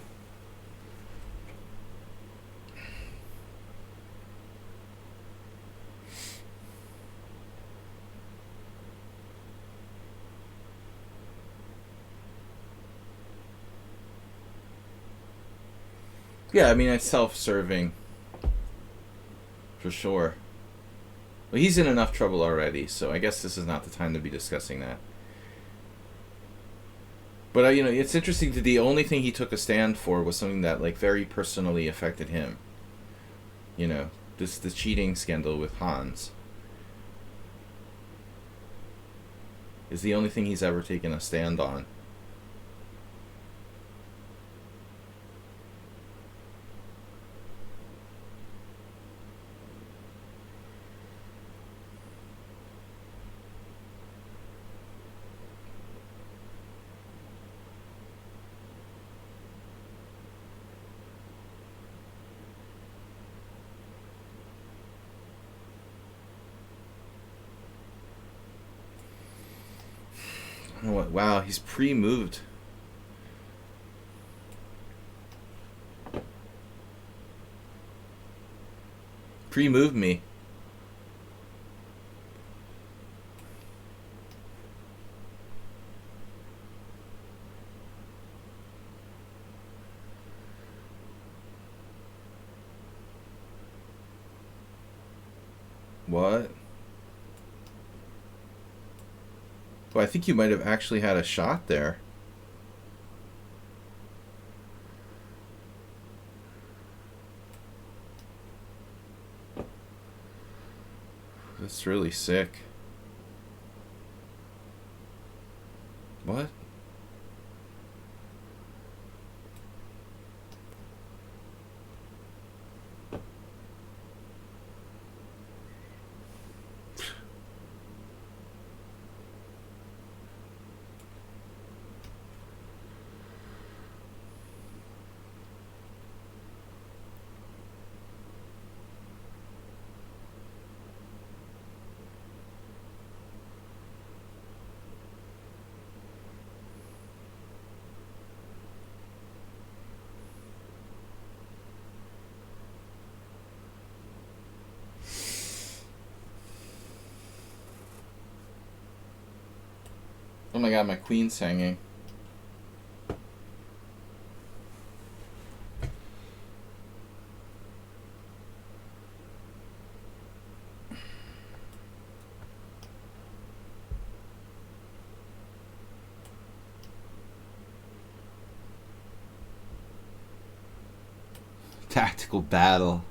Yeah, I mean, it's self-serving, for sure. Well, he's in enough trouble already, so I guess this is not the time to be discussing that. But, you know, it's interesting that the only thing he took a stand for was something that, like, very personally affected him. You know, the cheating scandal with Hans is the only thing he's ever taken a stand on. Wow, he's pre-moved. Pre-moved me. What? Well, I think you might have actually had a shot there. That's really sick. What? Oh my god, my queen's hanging. Tactical battle.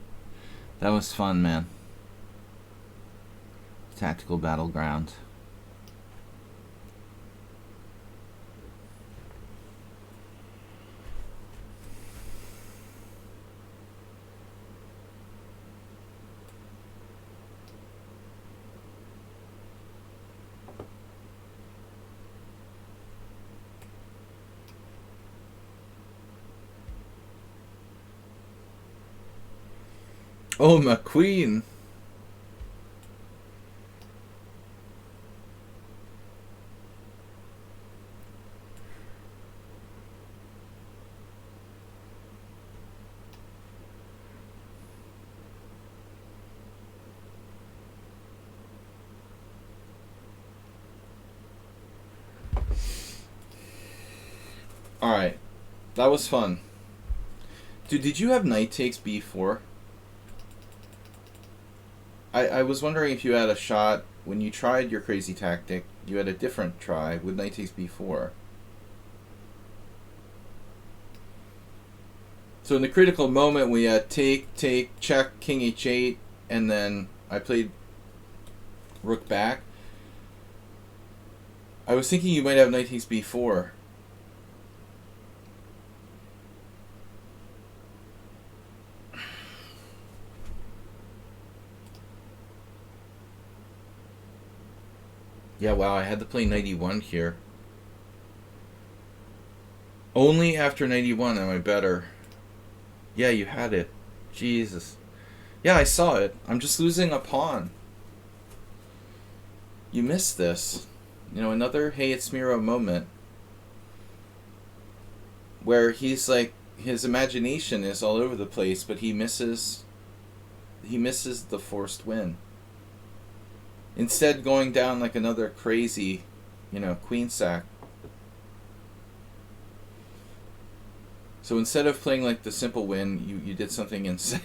That was fun, man. Tactical battleground. Oh, my queen. Alright. That was fun. Dude, did you have knight takes b4? I was wondering if you had a shot, when you tried your crazy tactic, you had a different try with knight takes b4. So in the critical moment, we had take, check, king h8, and then I played rook back. I was thinking you might have knight takes b4. Yeah, wow, I had to play knight e1 here. Only after knight e1 am I better. Yeah, you had it. Jesus. Yeah, I saw it. I'm just losing a pawn. You missed this. You know, another hey it's Miro moment. Where he's like, his imagination is all over the place, but he misses the forced win. Instead going down like another crazy, you know, queen sack. So instead of playing like the simple win, you did something insane,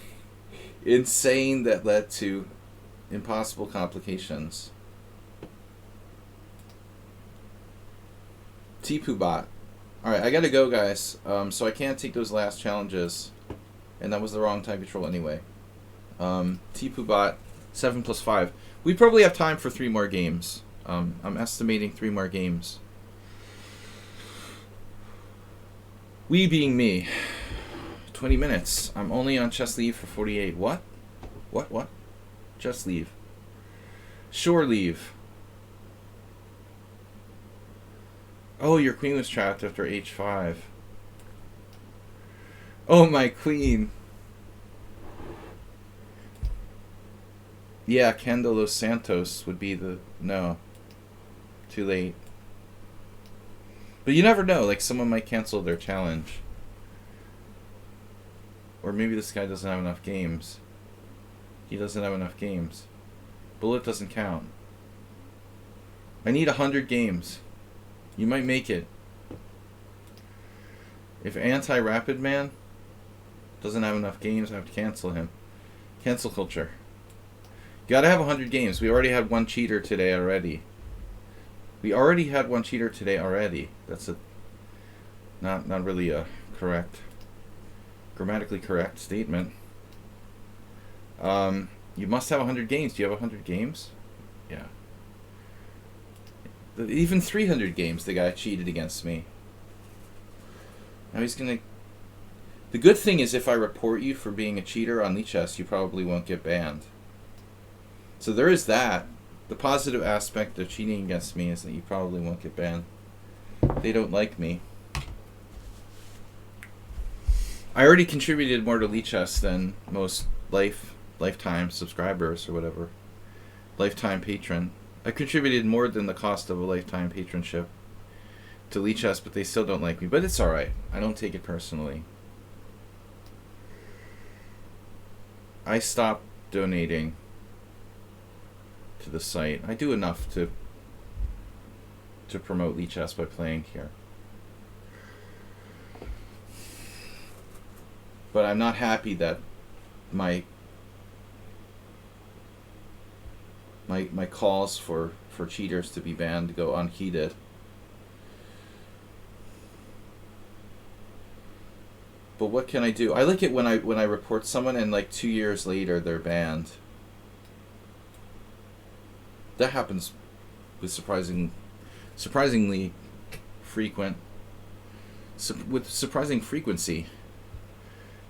insane that led to impossible complications. Tipu bot. Alright, I gotta go, guys. So I can't take those last challenges. And that was the wrong time control anyway. Tipu bot, 7+5. We probably have time for 3 more games. I'm estimating 3 more games. We being me. 20 minutes. I'm only on chess leave for 48. What? What? Chess leave. Shore leave. Oh, your queen was trapped after h5. Oh, my queen. Yeah, Ken de los Santos would be the... No. Too late. But you never know. Like, someone might cancel their challenge. Or maybe this guy doesn't have enough games. He doesn't have enough games. Bullet doesn't count. I need 100 games. You might make it. If Anti-Rapid Man doesn't have enough games, I have to cancel him. Cancel culture. You gotta have 100 games. We already had one cheater today already. That's not really a correct, grammatically correct statement. You must have 100 games. Do you have 100 games? Yeah. Even 300 games, the guy cheated against me. Now he's gonna... The good thing is if I report you for being a cheater on lichess, you probably won't get banned. So there is that. The positive aspect of cheating against me is that you probably won't get banned. They don't like me. I already contributed more to lichess than most lifetime subscribers or whatever. Lifetime patron. I contributed more than the cost of a lifetime patronship to lichess, but they still don't like me. But it's alright. I don't take it personally. I stopped donating to the site. I do enough to promote lichess by playing here. But I'm not happy that my calls for cheaters to be banned go unheeded. But what can I do? I like it when I report someone and like 2 years later they're banned. That happens with surprisingly frequent. With surprising frequency.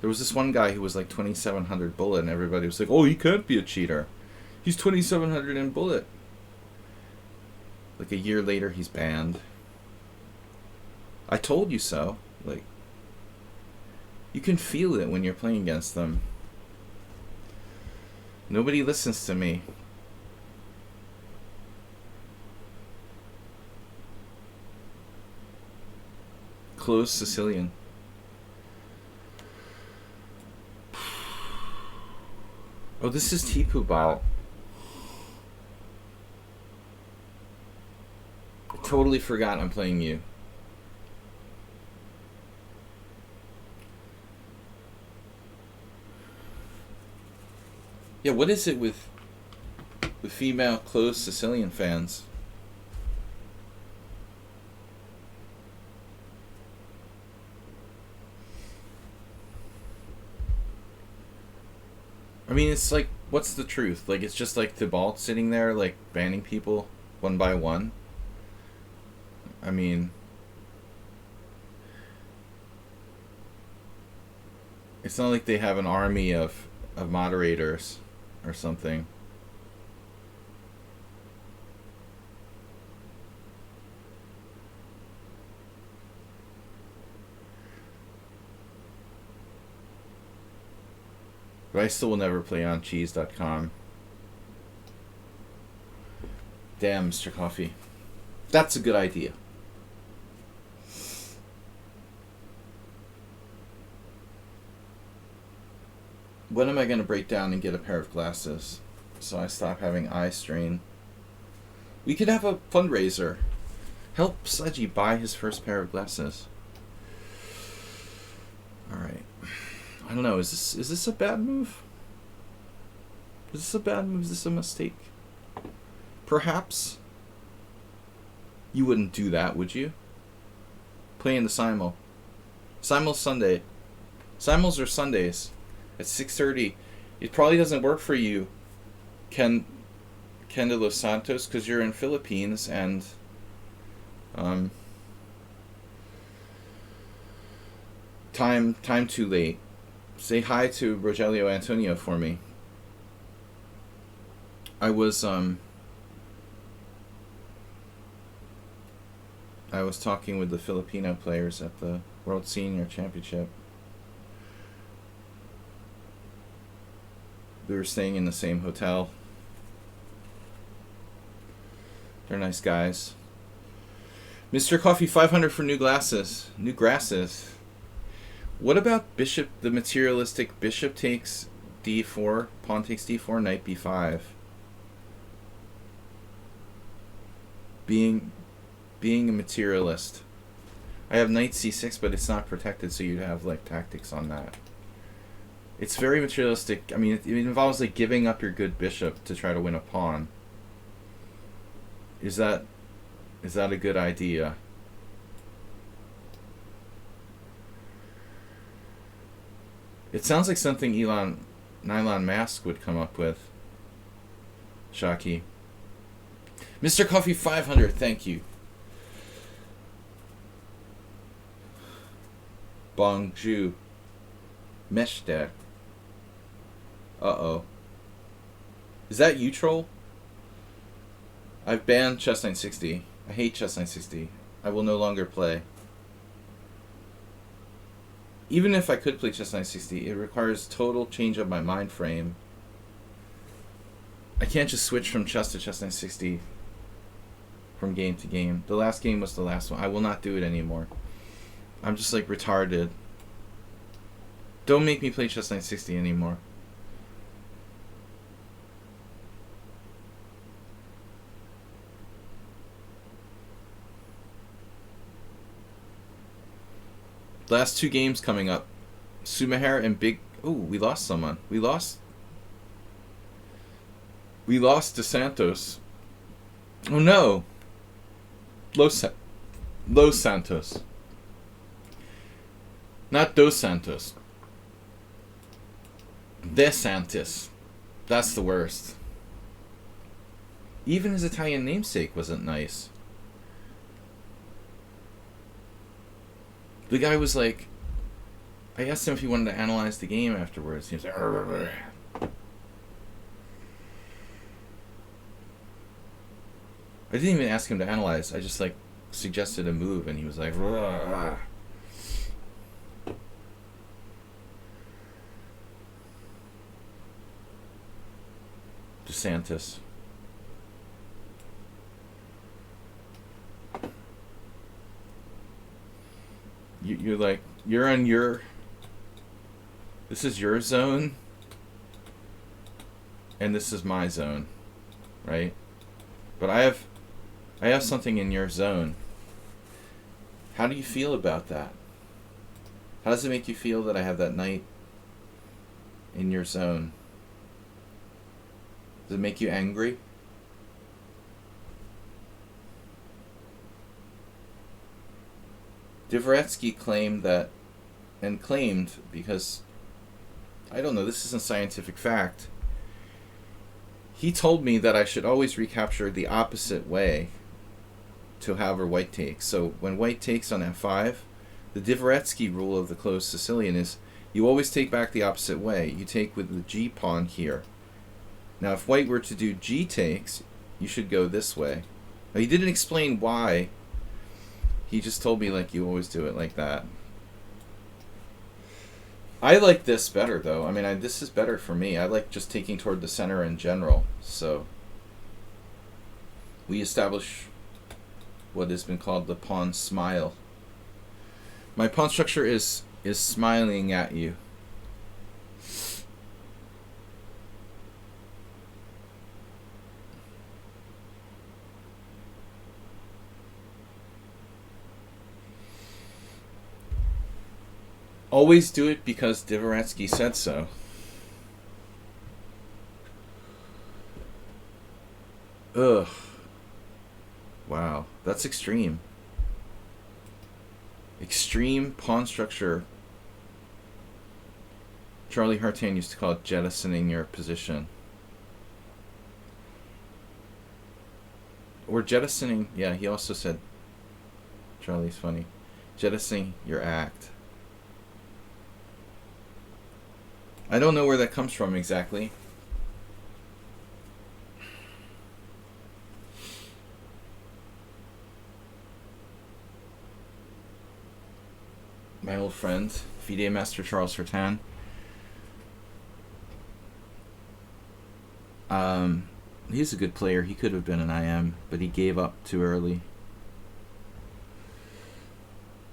There was this one guy who was like 2700 bullet, and everybody was like, "Oh, he can't be a cheater. He's 2700 in bullet." Like a year later, he's banned. I told you so. Like, you can feel it when you're playing against them. Nobody listens to me. Closed Sicilian. Oh, this is Tipu Ball. I totally forgot I'm playing you. Yeah, what is it with female closed Sicilian fans? I mean, it's like, what's the truth? Like, it's just like Thibault sitting there, like, banning people one by one. I mean, it's not like they have an army of moderators or something. But I still will never play on cheese.com. Damn, Mr. Coffee. That's a good idea. When am I going to break down and get a pair of glasses so I stop having eye strain? We could have a fundraiser. Help Sladgie buy his first pair of glasses. Alright. I don't know, is this a bad move? Is this a bad move? Is this a mistake? Perhaps. You wouldn't do that, would you? Playing the Simul. Simul's Sunday. Simuls are Sundays at 6:30. It probably doesn't work for you, Ken de Los Santos, because you're in Philippines and time too late. Say hi to Rogelio Antonio for me. I was talking with the Filipino players at the World Senior Championship. We were staying in the same hotel. They're nice guys. Mr. Coffee, 500 for new glasses. New grasses. What about bishop, the materialistic bishop takes d4, pawn takes d4, knight b5? Being a materialist. I have knight c6, but it's not protected, so you'd have like tactics on that. It's very materialistic. I mean, it involves like giving up your good bishop to try to win a pawn. Is that a good idea? It sounds like something Nylon Mask would come up with. Shocky. Mr. Coffee 500, thank you. Bongju. Mesh deck. Uh-oh. Is that you, troll? I've banned Chess 960. I hate Chess 960. I will no longer play. Even if I could play Chess 960, it requires total change of my mind frame. I can't just switch from chess to Chess 960 from game to game. The last game was the last one. I will not do it anymore. I'm just like retarded. Don't make me play Chess 960 anymore. Last two games coming up. Sumaher and Big... Oh, we lost someone. We lost De Santos. Oh no. Los Santos. Not Dos Santos. De Santis. That's the worst. Even his Italian namesake wasn't nice. The guy was like... I asked him if he wanted to analyze the game afterwards. He was like... Arr. I didn't even ask him to analyze. I just like suggested a move and he was like... Arr. DeSantis. You're like, you're on your... This is your zone, and this is my zone, right? But I have something in your zone. How do you feel about that? How does it make you feel that I have that knight in your zone? Does it make you angry? Dvoretsky claimed that, and claimed because, I don't know, this isn't scientific fact. He told me that I should always recapture the opposite way to however white takes. So when white takes on f5, the Dvoretsky rule of the closed Sicilian is you always take back the opposite way. You take with the g pawn here. Now if white were to do g takes, you should go this way. Now he didn't explain why. He just told me like you always do it like that. I like this better though. I mean, this is better for me. I like just taking toward the center in general. So we establish what has been called the pawn smile. My pawn structure is smiling at you. Always do it because Dvoretsky said so. Ugh. Wow, that's extreme. Extreme pawn structure. Charlie Hartan used to call it jettisoning your position. Or jettisoning, yeah, he also said, Charlie's funny, jettisoning your act. I don't know where that comes from exactly. My old friend, FIDE Master Charles Hartan. He's a good player. He could have been an IM, but he gave up too early.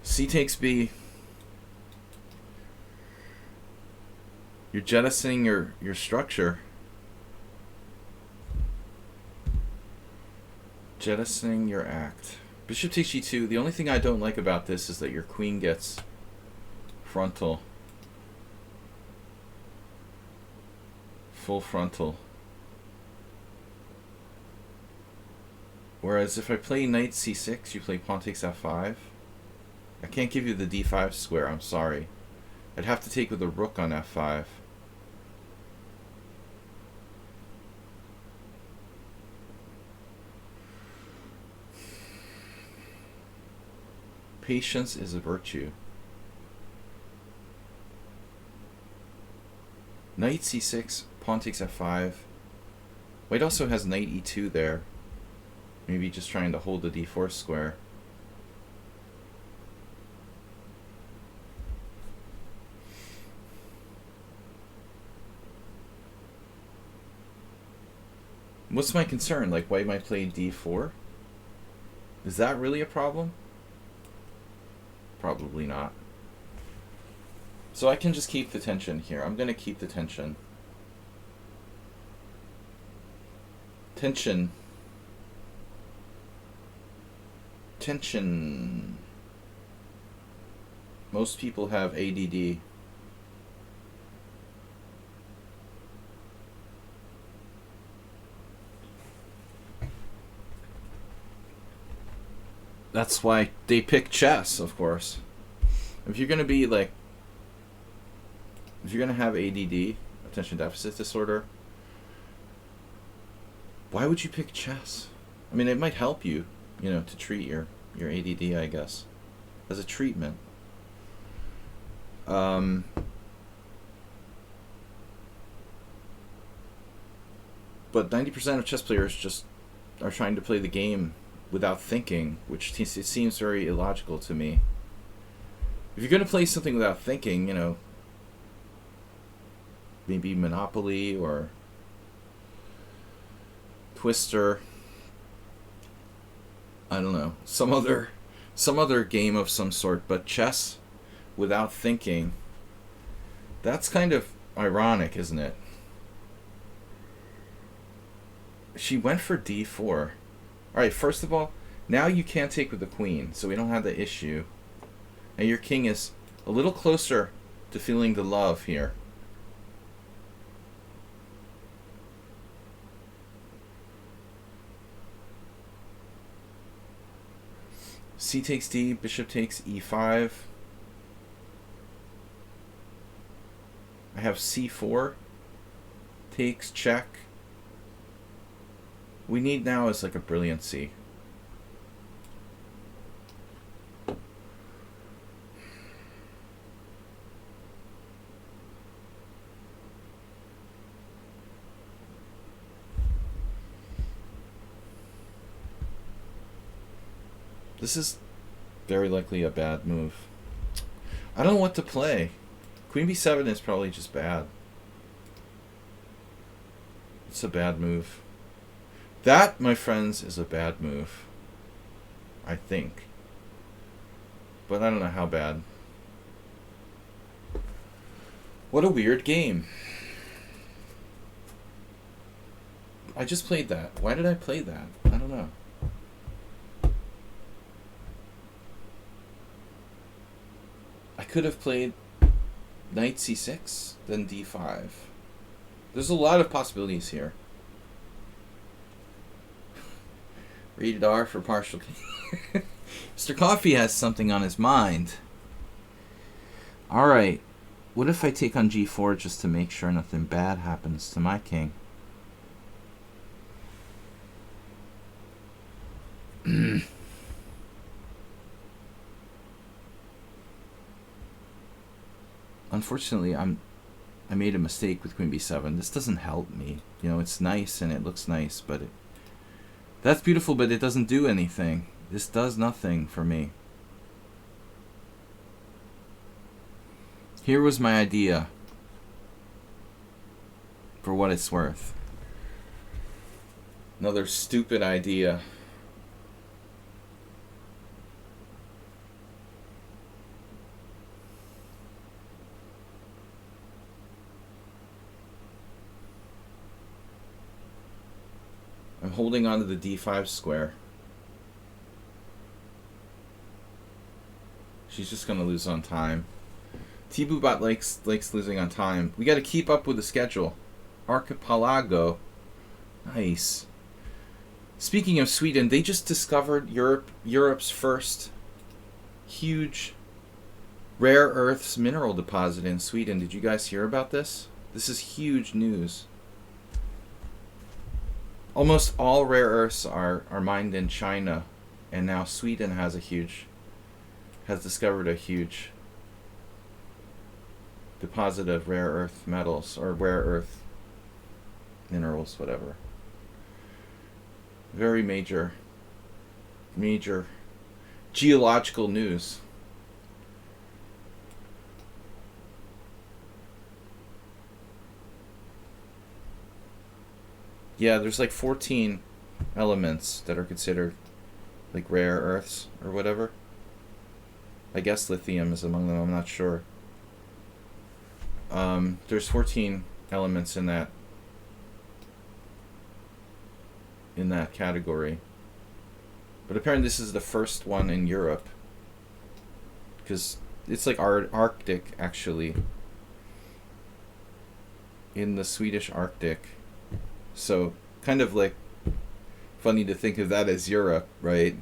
C takes B. You're jettisoning your structure. Jettisoning your act. Bishop takes g2. The only thing I don't like about this is that your queen gets frontal. Full frontal. Whereas if I play knight c6, you play pawn takes f5. I can't give you the d5 square, I'm sorry. I'd have to take with the rook on f5. Patience is a virtue. Knight c6, pawn takes f5. White also has knight e2 there. Maybe just trying to hold the d4 square. What's my concern? Like, white might play d4? Is that really a problem? Probably not. So I can just keep the tension here. I'm going to keep the tension. Tension. Tension. Most people have ADD. That's why they pick chess, of course. If you're going to be like, if you're going to have ADD, attention deficit disorder, why would you pick chess? I mean, it might help you, you know, to treat your ADD, I guess, as a treatment. But 90% of chess players just are trying to play the game without thinking, which it seems very illogical to me. If you're going to play something without thinking, you know, maybe Monopoly or Twister. I don't know, some other game of some sort, but chess without thinking. That's kind of ironic, isn't it? She went for d4. Alright, first of all, now you can't take with the queen, so we don't have the issue. And your king is a little closer to feeling the love here. C takes D, bishop takes e5. I have c4. Takes, check. We need now is like a brilliancy. This is very likely a bad move. I don't know what to play. Queen b7 is probably just bad. It's a bad move. That, my friends, is a bad move. I think. But I don't know how bad. What a weird game. I just played that. Why did I play that? I don't know. I could have played knight c6, then d5. There's a lot of possibilities here. Rated R for partial. Mr. Coffee has something on his mind. Alright. What if I take on g4 just to make sure nothing bad happens to my king? Unfortunately, I made a mistake with queen b7. This doesn't help me. You know, it's nice and it looks nice, but that's beautiful, but it doesn't do anything. This does nothing for me. Here was my idea, for what it's worth. Another stupid idea. I'm holding on to the d5 square. She's just gonna lose on time. T-Boobot likes losing on time. We gotta keep up with the schedule. Archipelago. Nice. Speaking of Sweden, they just discovered Europe's first huge rare earths mineral deposit in Sweden. Did you guys hear about this? This is huge news. Almost all rare earths are mined in China, and now Sweden has discovered a huge deposit of rare earth metals, or rare earth minerals, whatever. Very major geological news. Yeah, there's like 14 elements that are considered like rare earths or whatever. I guess lithium is among them, I'm not sure. There's 14 elements in that category. But apparently this is the first one in Europe. Because it's like Arctic, actually. In the Swedish Arctic. So, kind of like funny to think of that as Europe, right?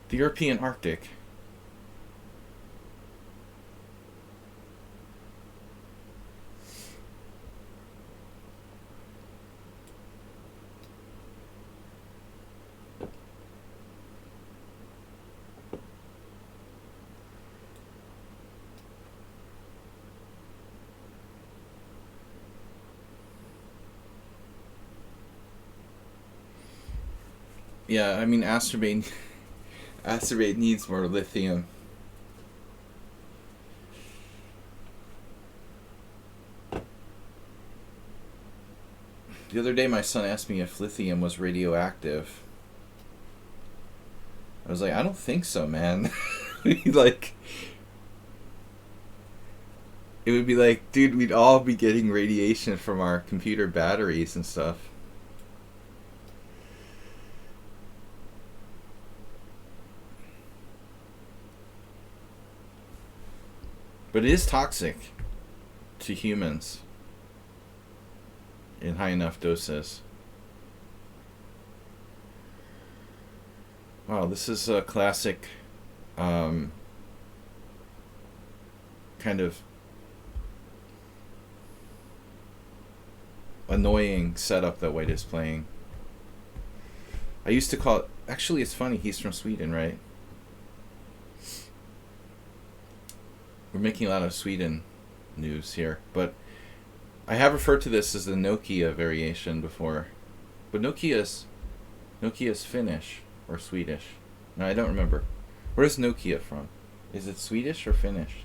The European Arctic. Yeah, I mean, Astrobate needs more lithium. The other day my son asked me if lithium was radioactive. I was like, I don't think so, man. Like, it would be like, dude, we'd all be getting radiation from our computer batteries and stuff. But it is toxic to humans in high enough doses. Wow, this is a classic kind of annoying setup that White is playing. I used to call it... Actually, it's funny. He's from Sweden, right? We're making a lot of Sweden news here. But I have referred to this as the Nokia variation before. But Nokia's Finnish or Swedish. No, I don't remember. Where's Nokia from? Is it Swedish or Finnish?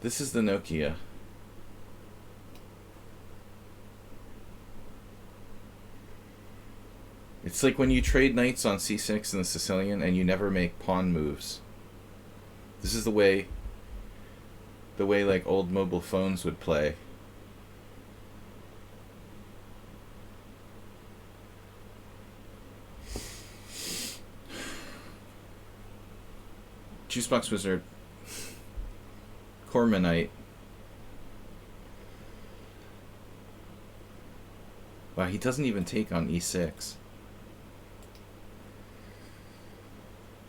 This is the Nokia. It's like when you trade knights on c6 in the Sicilian and you never make pawn moves. This is the way like old mobile phones would play. Juicebox Wizard. Cormanite. Wow, he doesn't even take on e6.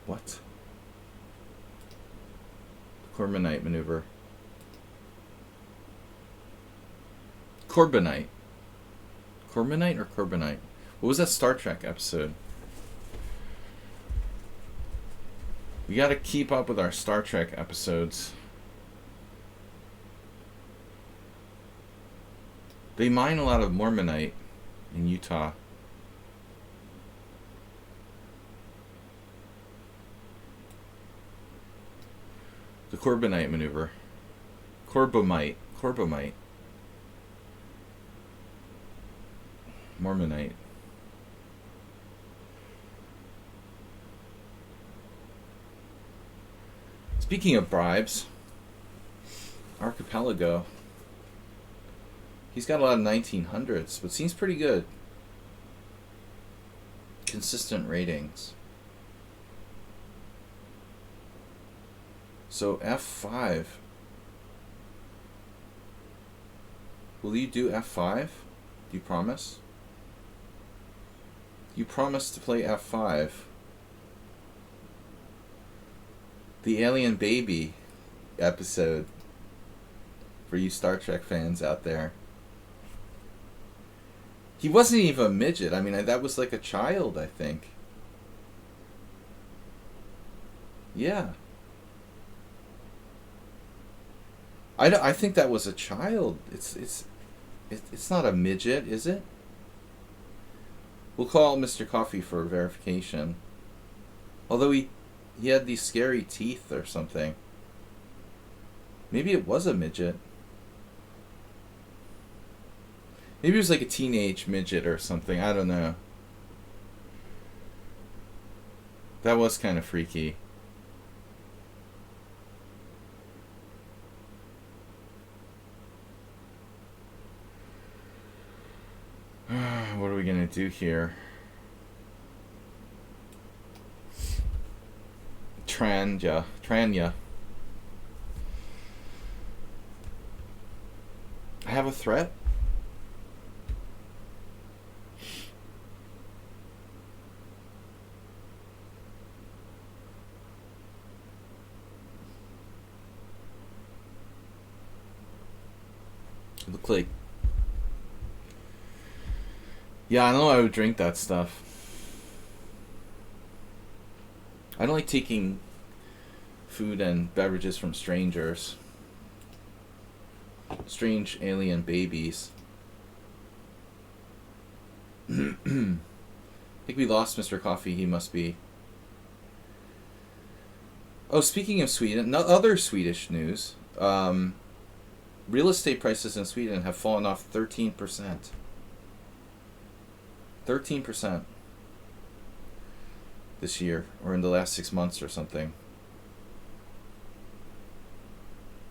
What? Cormanite maneuver. Corbinite. Cormanite or Corbinite? What was that Star Trek episode? We gotta keep up with our Star Trek episodes. They mine a lot of Mormonite in Utah. The Corbinite maneuver. Corbomite. Mormonite. Speaking of bribes, Archipelago. He's got a lot of 1900s, but seems pretty good. Consistent ratings. So F5. Will you do F5? Do you promise? You promised to play F5. The Alien Baby episode for you Star Trek fans out there. He wasn't even a midget. I mean, that was like a child, I think. Yeah. I think that was a child. It's not a midget, is it? We'll call Mr. Coffee for verification. Although he had these scary teeth or something. Maybe it was a midget. Maybe it was like a teenage midget or something. I don't know. That was kind of freaky. What are we going to do here? Tranya. I have a threat? Look like... Yeah, I know I would drink that stuff. I don't like taking food and beverages from strangers. Strange alien babies. I think we lost Mr. Coffee. He must be... Oh, speaking of Sweden, other Swedish news. Real estate prices in Sweden have fallen off 13%. 13% this year, or in the last 6 months or something.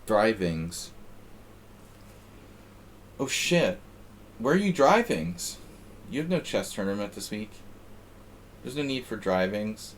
Drivings. Oh shit. Where are you drivings? You have no chess tournament this week. There's no need for drivings.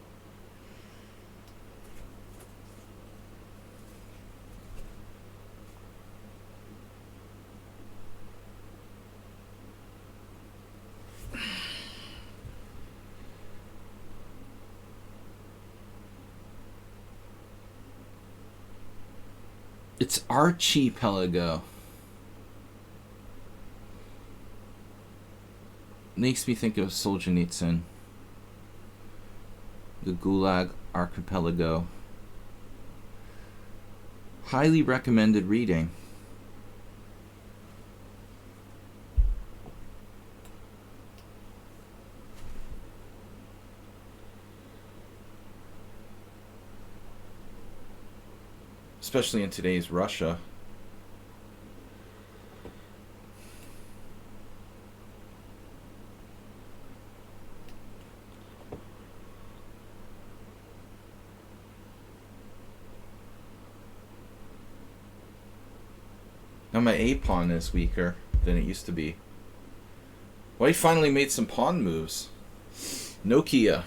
It's archipelago. Makes me think of Solzhenitsyn. The Gulag Archipelago. Highly recommended reading. Especially in today's Russia. Now my A pawn is weaker than it used to be. Well, he finally made some pawn moves. Nokia.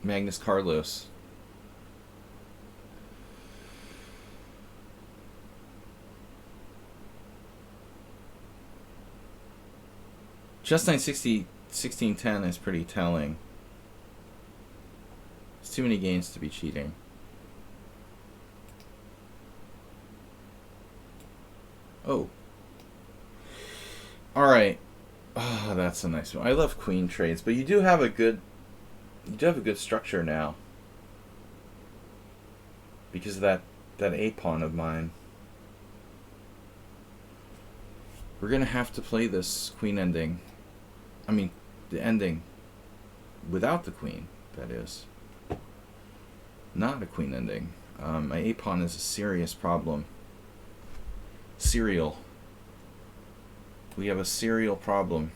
Magnus Carlos. Just 960, 1610 is pretty telling. It's too many gains to be cheating. Oh. Alright. Oh, that's a nice one. I love queen trades, but you do have a good structure now. Because of that A pawn of mine. We're gonna have to play this queen ending. I mean, the ending without the queen, that is. Not a queen ending. My A pawn is a serious problem. Serial. We have a serial problem.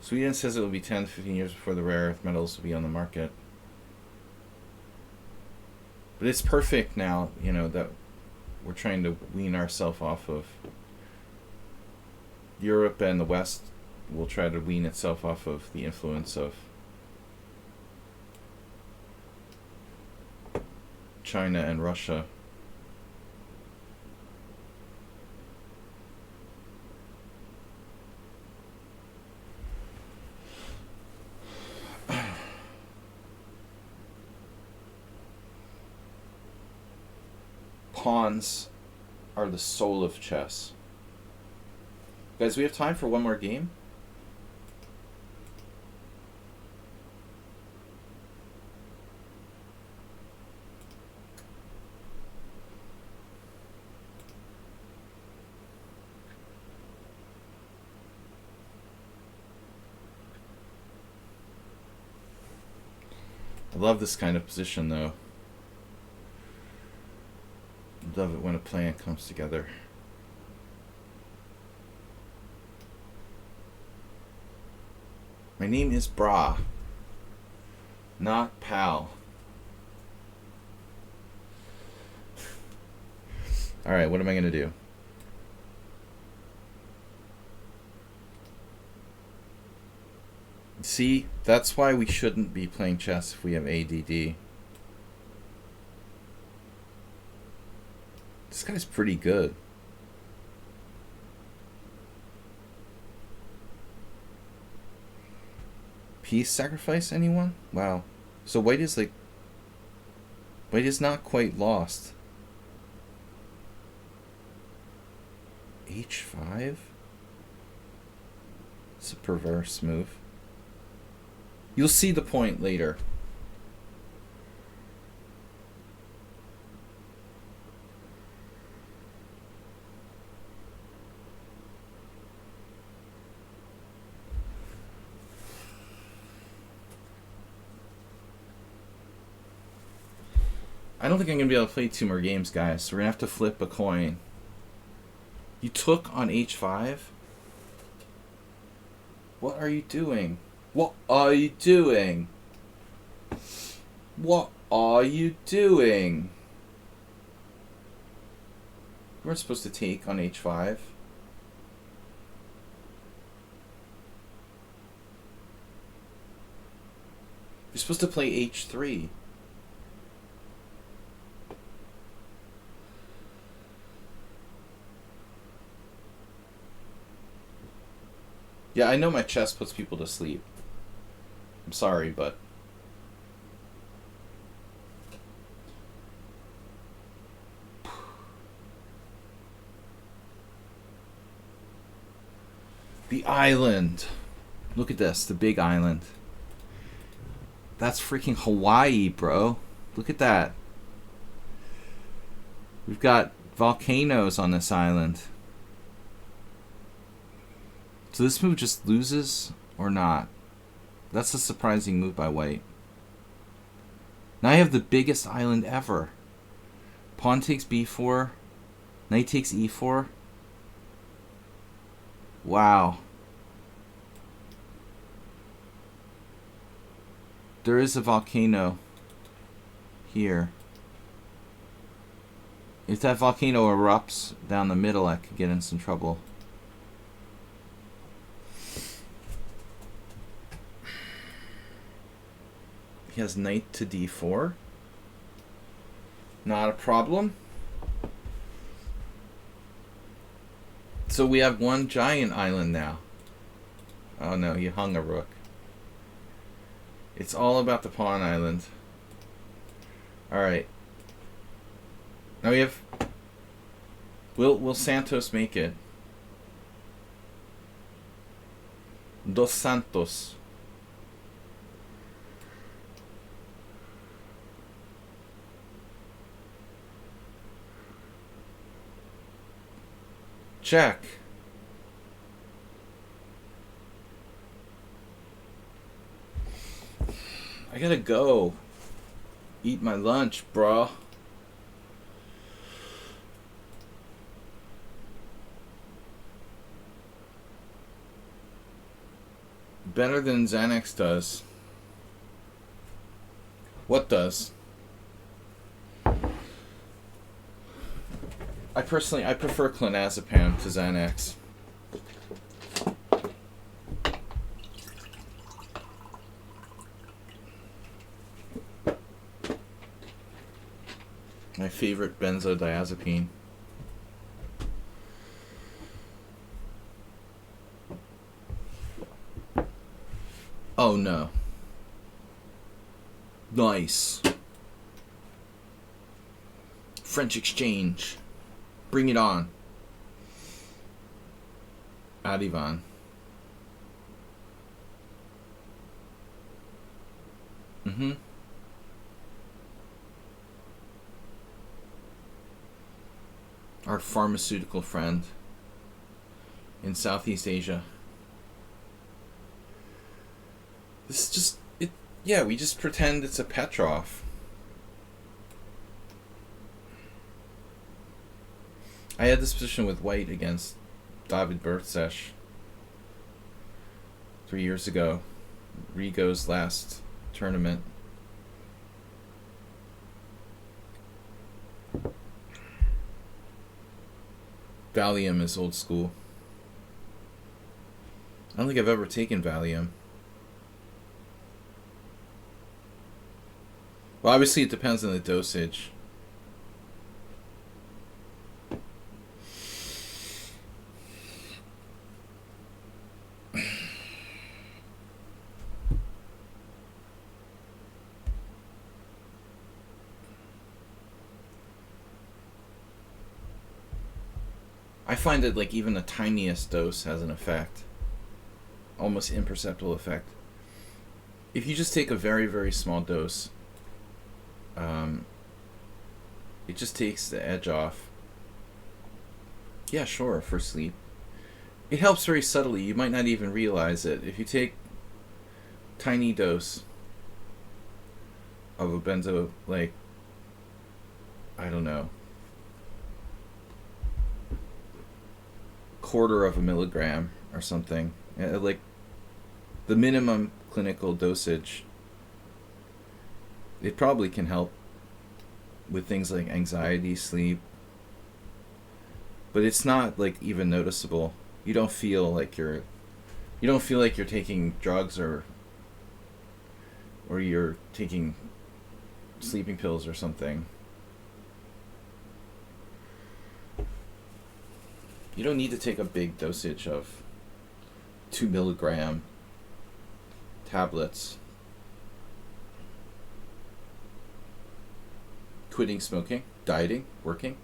Sweden says it will be 10 to 15 years before the rare earth metals will be on the market. But it's perfect now, you know, that we're trying to wean ourselves off of Europe, and the West will try to wean itself off of the influence of China and Russia. Pawns are the soul of chess. Guys, we have time for one more game. I love this kind of position, though. Love it when a plan comes together. My name is Bra, not Pal. Alright, what am I going to do? See, that's why we shouldn't be playing chess if we have ADD. This guy's pretty good. Peace sacrifice, anyone? Wow. So white is like... White is not quite lost. H5? It's a perverse move. You'll see the point later. I don't think I'm going to be able to play 2 more games, guys. So we're going to have to flip a coin. You took on h5? What are you doing? What are you doing? What are you doing? We weren't supposed to take on h5. You're supposed to play h3. Yeah, I know my chess puts people to sleep. I'm sorry, but... The island. Look at this, the big island. That's freaking Hawaii, bro. Look at that. We've got volcanoes on this island. So this move just loses or not? That's a surprising move by white. Now I have the biggest island ever. Pawn takes b4. Knight takes e4. Wow. There is a volcano here. If that volcano erupts down the middle, I could get in some trouble. He has knight to d4. Not a problem. So we have one giant island now. Oh no, he hung a rook. It's all about the pawn island. Alright. Now we have... Will Santos make it? Dos Santos. Check. I gotta go. Eat my lunch, bro. Better than Xanax does. What does? I prefer clonazepam to Xanax. My favorite benzodiazepine. Oh no. Nice. French exchange. Bring it on. Adivan. Mm-hmm. Our pharmaceutical friend in Southeast Asia. This is just it. Yeah, we just pretend it's a Petrov. I had this position with white against David Bertsesh 3 years ago. Rigo's last tournament. Valium is old school. I don't think I've ever taken Valium. Well, obviously it depends on the dosage. I find that like even the tiniest dose has an effect. Almost imperceptible effect. If you just take a very, very small dose, it just takes the edge off. Yeah, sure, for sleep. It helps very subtly. You might not even realize it. If you take tiny dose of a benzo, like I don't know, quarter of a milligram or something. Like the minimum clinical dosage. It probably can help with things like anxiety, sleep, but it's not like even noticeable. You don't feel like you're taking drugs or you're taking sleeping pills or something. You don't need to take a big dosage of 2 milligram tablets. Quitting smoking, dieting, working.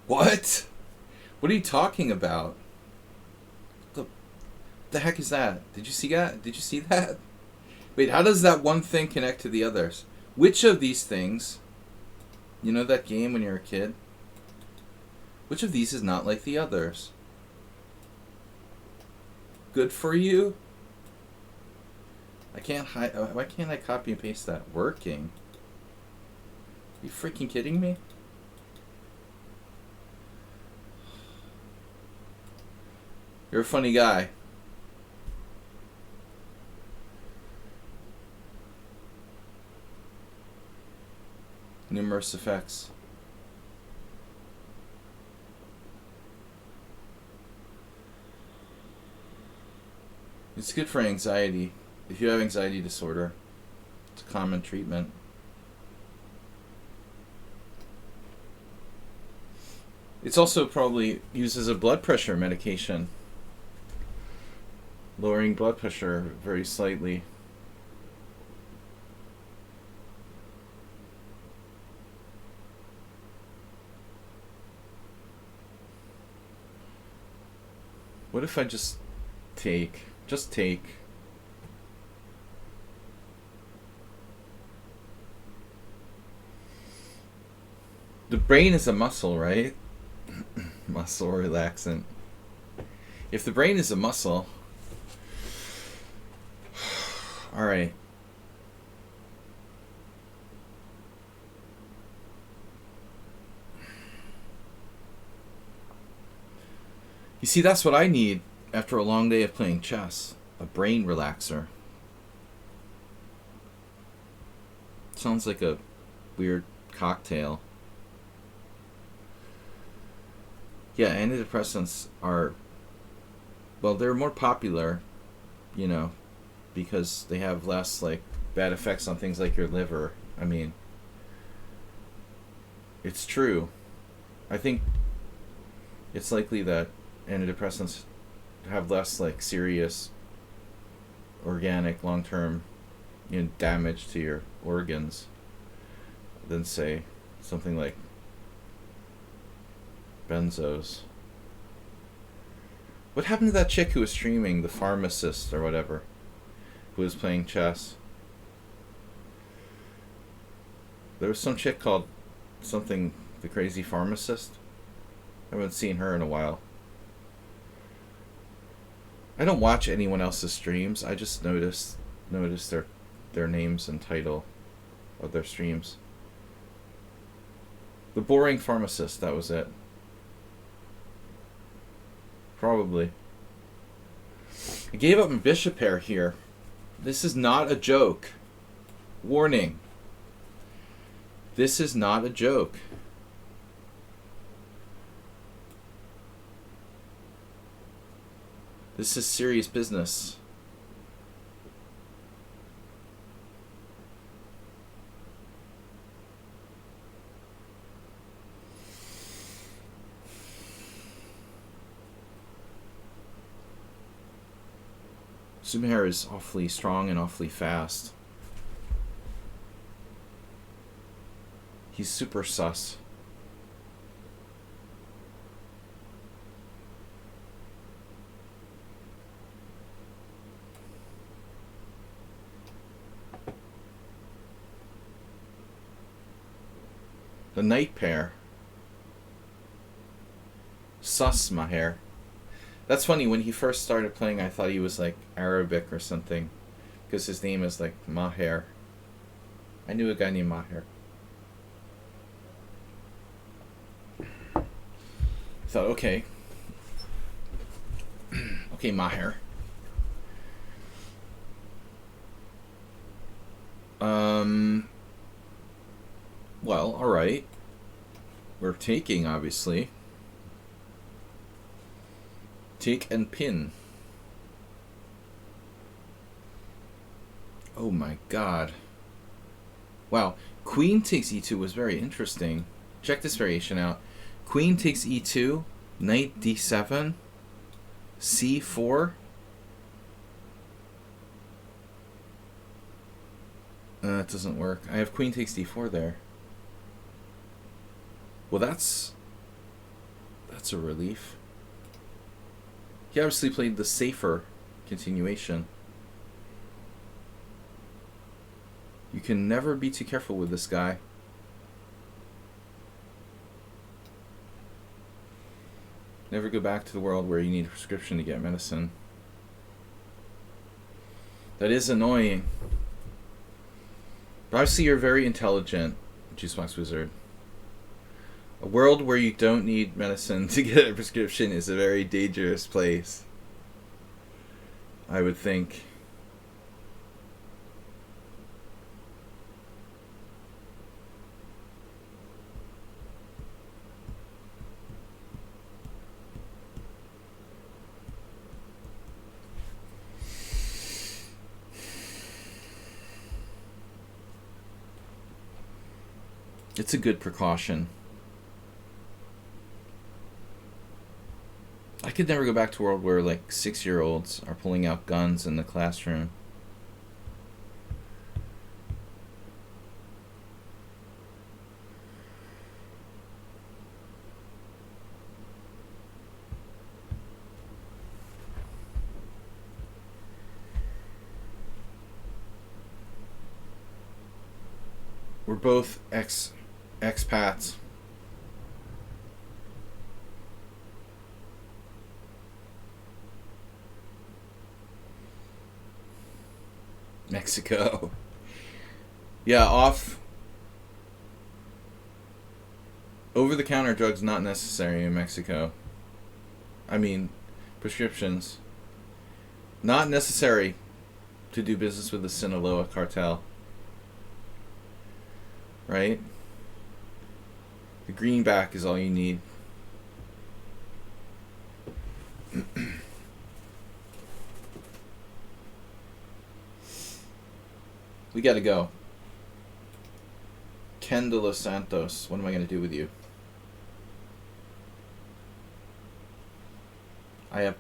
What? What are you talking about? The heck is that? Did you see that? Wait, how does that one thing connect to the others? Which of these things, you know that game when you're a kid? Which of these is not like the others? Good for you? Why can't I copy and paste that? Working? Are you freaking kidding me? You're a funny guy. Numerous effects. It's good for anxiety. If you have anxiety disorder, it's a common treatment. It's also probably used as a blood pressure medication, lowering blood pressure very slightly. What if I just take? The brain is a muscle, right? Muscle relaxant. If the brain is a muscle, all right. You see, that's what I need after a long day of playing chess. A brain relaxer. Sounds like a weird cocktail. Yeah, antidepressants are, well, they're more popular, you know, because they have less, like, bad effects on things like your liver. I mean, it's true. I think it's likely that antidepressants have less, like, serious, organic, long-term, you know, damage to your organs than, say, something like benzos. What happened to that chick who was streaming, the pharmacist or whatever, who was playing chess? There was some chick called something, the crazy pharmacist. I haven't seen her in a while. I don't watch anyone else's streams. I just notice their names and title of their streams. The boring pharmacist, that was it. Probably. I gave up my bishop pair here. This is not a joke. Warning. This is not a joke. This is serious business. Sumair is awfully strong and awfully fast. He's super sus. The knight pair. Sus, Maher. That's funny, when he first started playing, I thought he was like Arabic or something, because his name is like Maher. I knew a guy named Maher. thought, okay. Okay, Maher. Well, alright. We're taking, obviously. Take and pin. Oh my god. Wow. Queen takes e2 was very interesting. Check this variation out. Queen takes e2, knight d7, c4. It doesn't work. I have queen takes d4 there. Well, that's a relief. He obviously played the safer continuation. You can never be too careful with this guy. Never go back to the world where you need a prescription to get medicine. That is annoying. But obviously you're very intelligent, Juicebox Wizard. A world where you don't need medicine to get a prescription is a very dangerous place, I would think. It's a good precaution. I could never go back to a world where like 6-year-olds are pulling out guns in the classroom. We're both expats. Mexico. Yeah, off. Over-the-counter drugs not necessary in Mexico. I mean, prescriptions. Not necessary to do business with the Sinaloa cartel. Right? The greenback is all you need. We gotta go. Ken de los Santos, what am I gonna do with you? I'm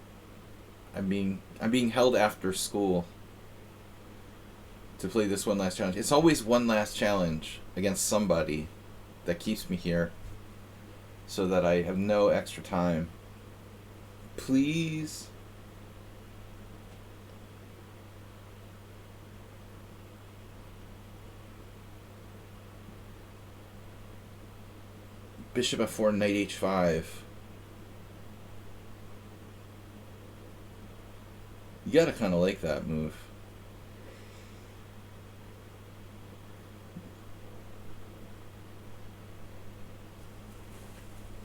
being held after school to play this one last challenge. It's always one last challenge against somebody that keeps me here so that I have no extra time. Please. Bishop f4, knight h5. You gotta kind of like that move.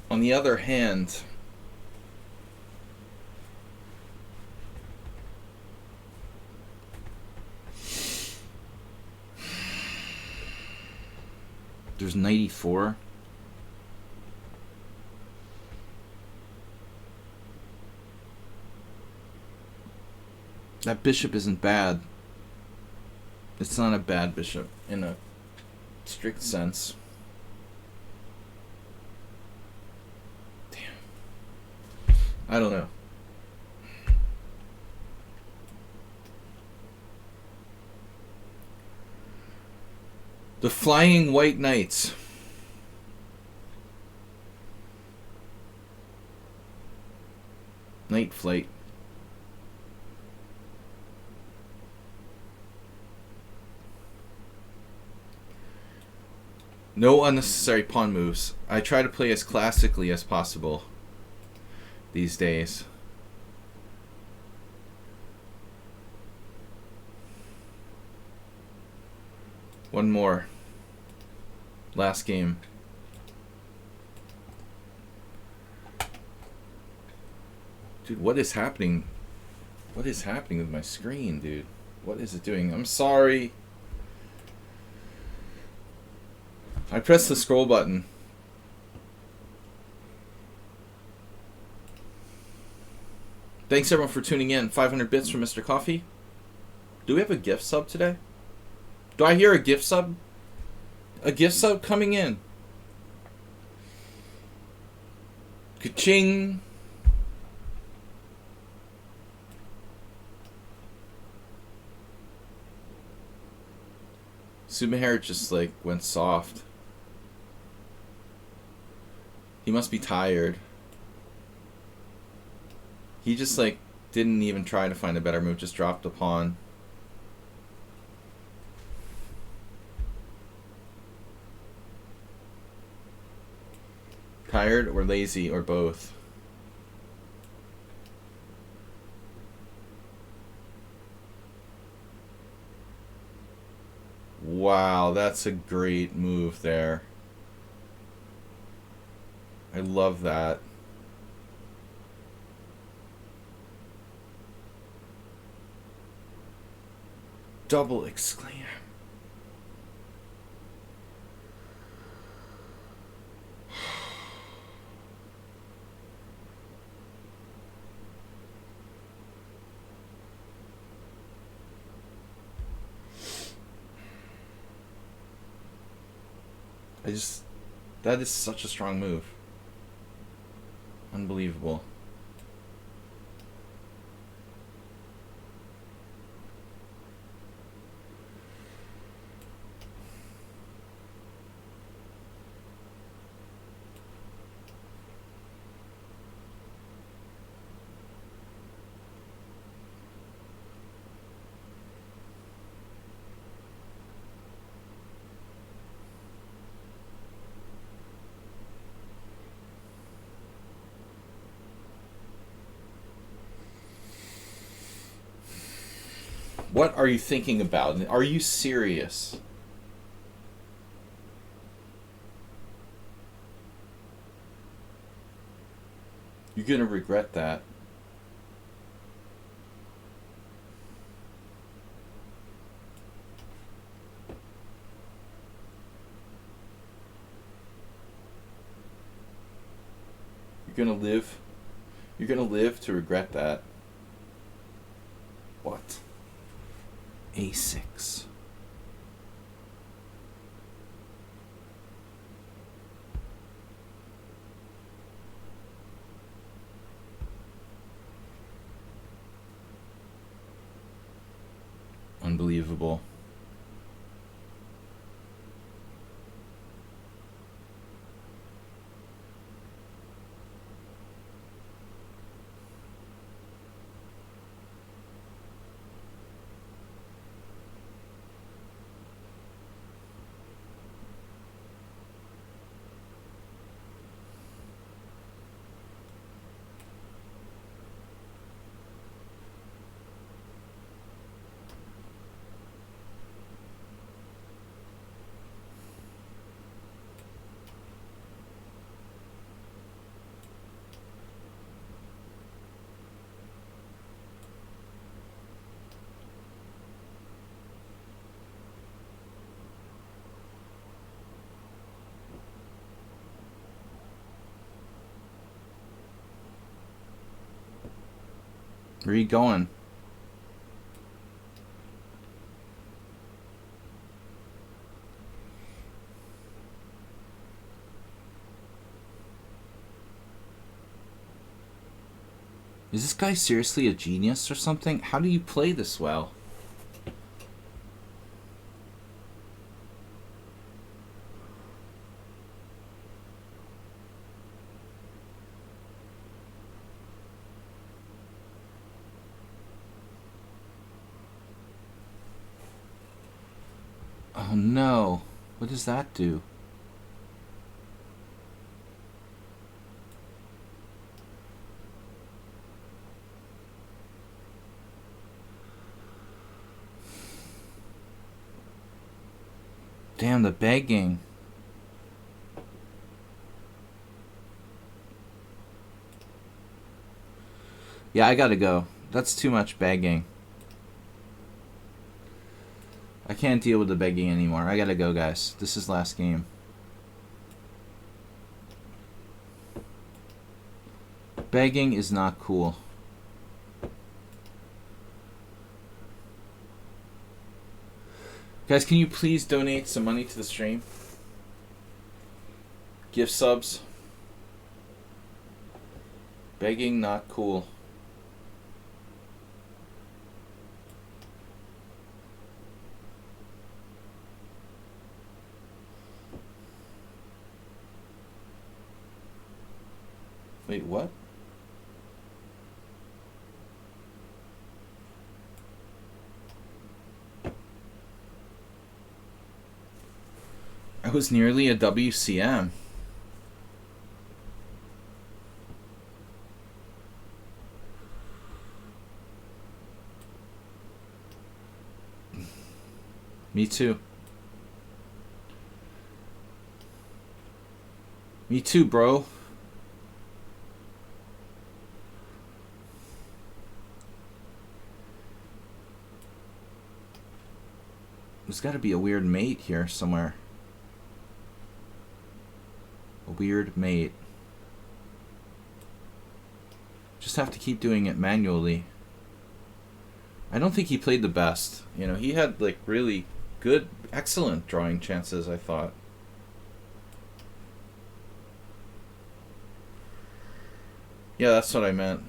On the other hand, there's knight e4. That bishop isn't bad. It's not a bad bishop in a strict sense. Damn. I don't know. The Flying White Knights. Night flight. No unnecessary pawn moves. I try to play as classically as possible these days. One more. Last game. Dude, what is happening? What is happening with my screen, dude? What is it doing? I'm sorry. I pressed the scroll button. Thanks everyone for tuning in. 500 bits from Mr. Coffee. Do we have a gift sub today? Do I hear a gift sub? A gift sub coming in. Ka-ching. Sumahair just like went soft. He must be tired. He just like didn't even try to find a better move, just dropped a pawn. Tired or lazy or both. Wow, that's a great move there. I love that. Double exclaim. That is such a strong move. Unbelievable. What are you thinking about? Are you serious? You're gonna regret that. You're gonna live to regret that. What? A6. Unbelievable. Where are you going? Is this guy seriously a genius or something? How do you play this well? Oh no. What does that do? Damn, the begging. Yeah, I gotta go. That's too much begging. I can't deal with the begging anymore. I gotta go, guys. This is last game. Begging is not cool. Guys, can you please donate some money to the stream? Gift subs. Begging, not cool. Wait, what? I was nearly a WCM. Me too. Me too, bro. There's got to be a weird mate here somewhere. A weird mate. Just have to keep doing it manually. I don't think he played the best. You know, he had like really good, excellent drawing chances, I thought. Yeah, that's what I meant.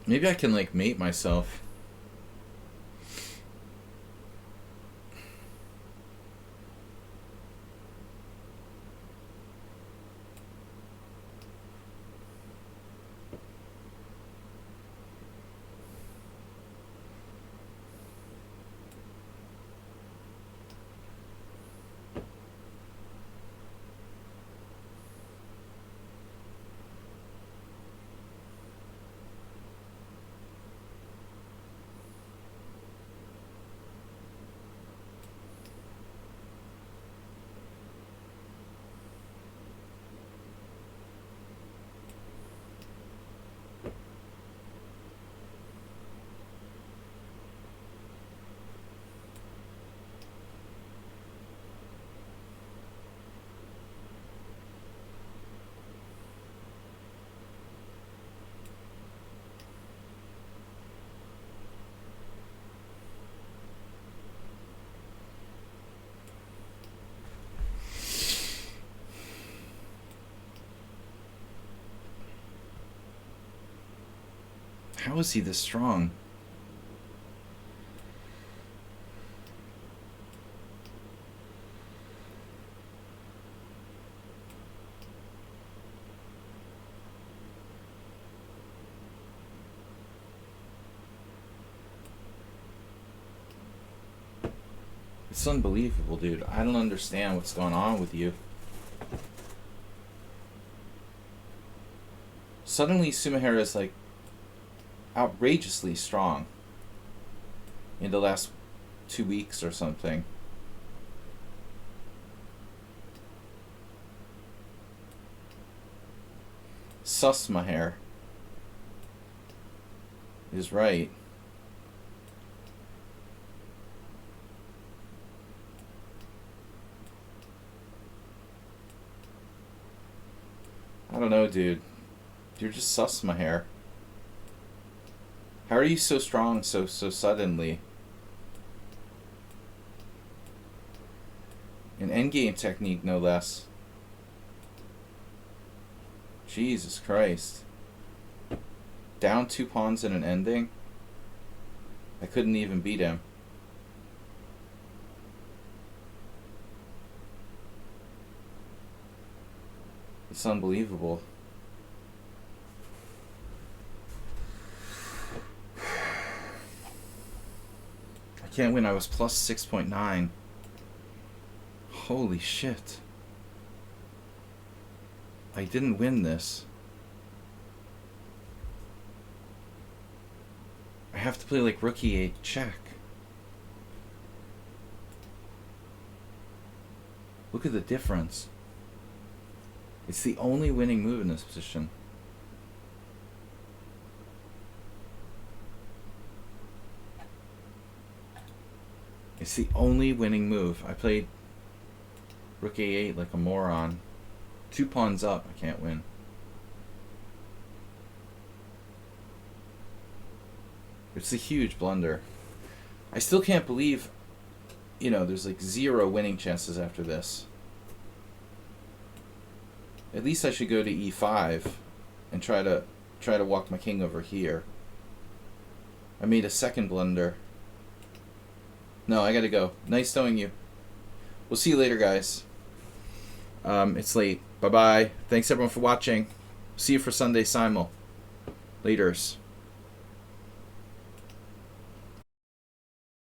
Maybe I can like mate myself. How is he this strong? It's unbelievable, dude. I don't understand what's going on with you. Suddenly, Sumahara is like outrageously strong in the last 2 weeks or something. Susmahair is right. I don't know, dude. You're just Susmahair. How are you so strong so suddenly? An endgame technique, no less. Jesus Christ. Down 2 pawns in an ending? I couldn't even beat him. It's unbelievable. I can't win. I was plus 6.9. Holy shit. I didn't win this. I have to play like rook e8 check. Look at the difference. It's the only winning move in this position. It's the only winning move. I played rook a8 like a moron. 2 pawns up. I can't win. It's a huge blunder. I still can't believe, you know, there's like 0 winning chances after this. At least I should go to e5 and try to walk my king over here. I made a second blunder. No, I gotta go. Nice knowing you. We'll see you later, guys. It's late. Bye-bye. Thanks, everyone, for watching. See you for Sunday Simul. Laters.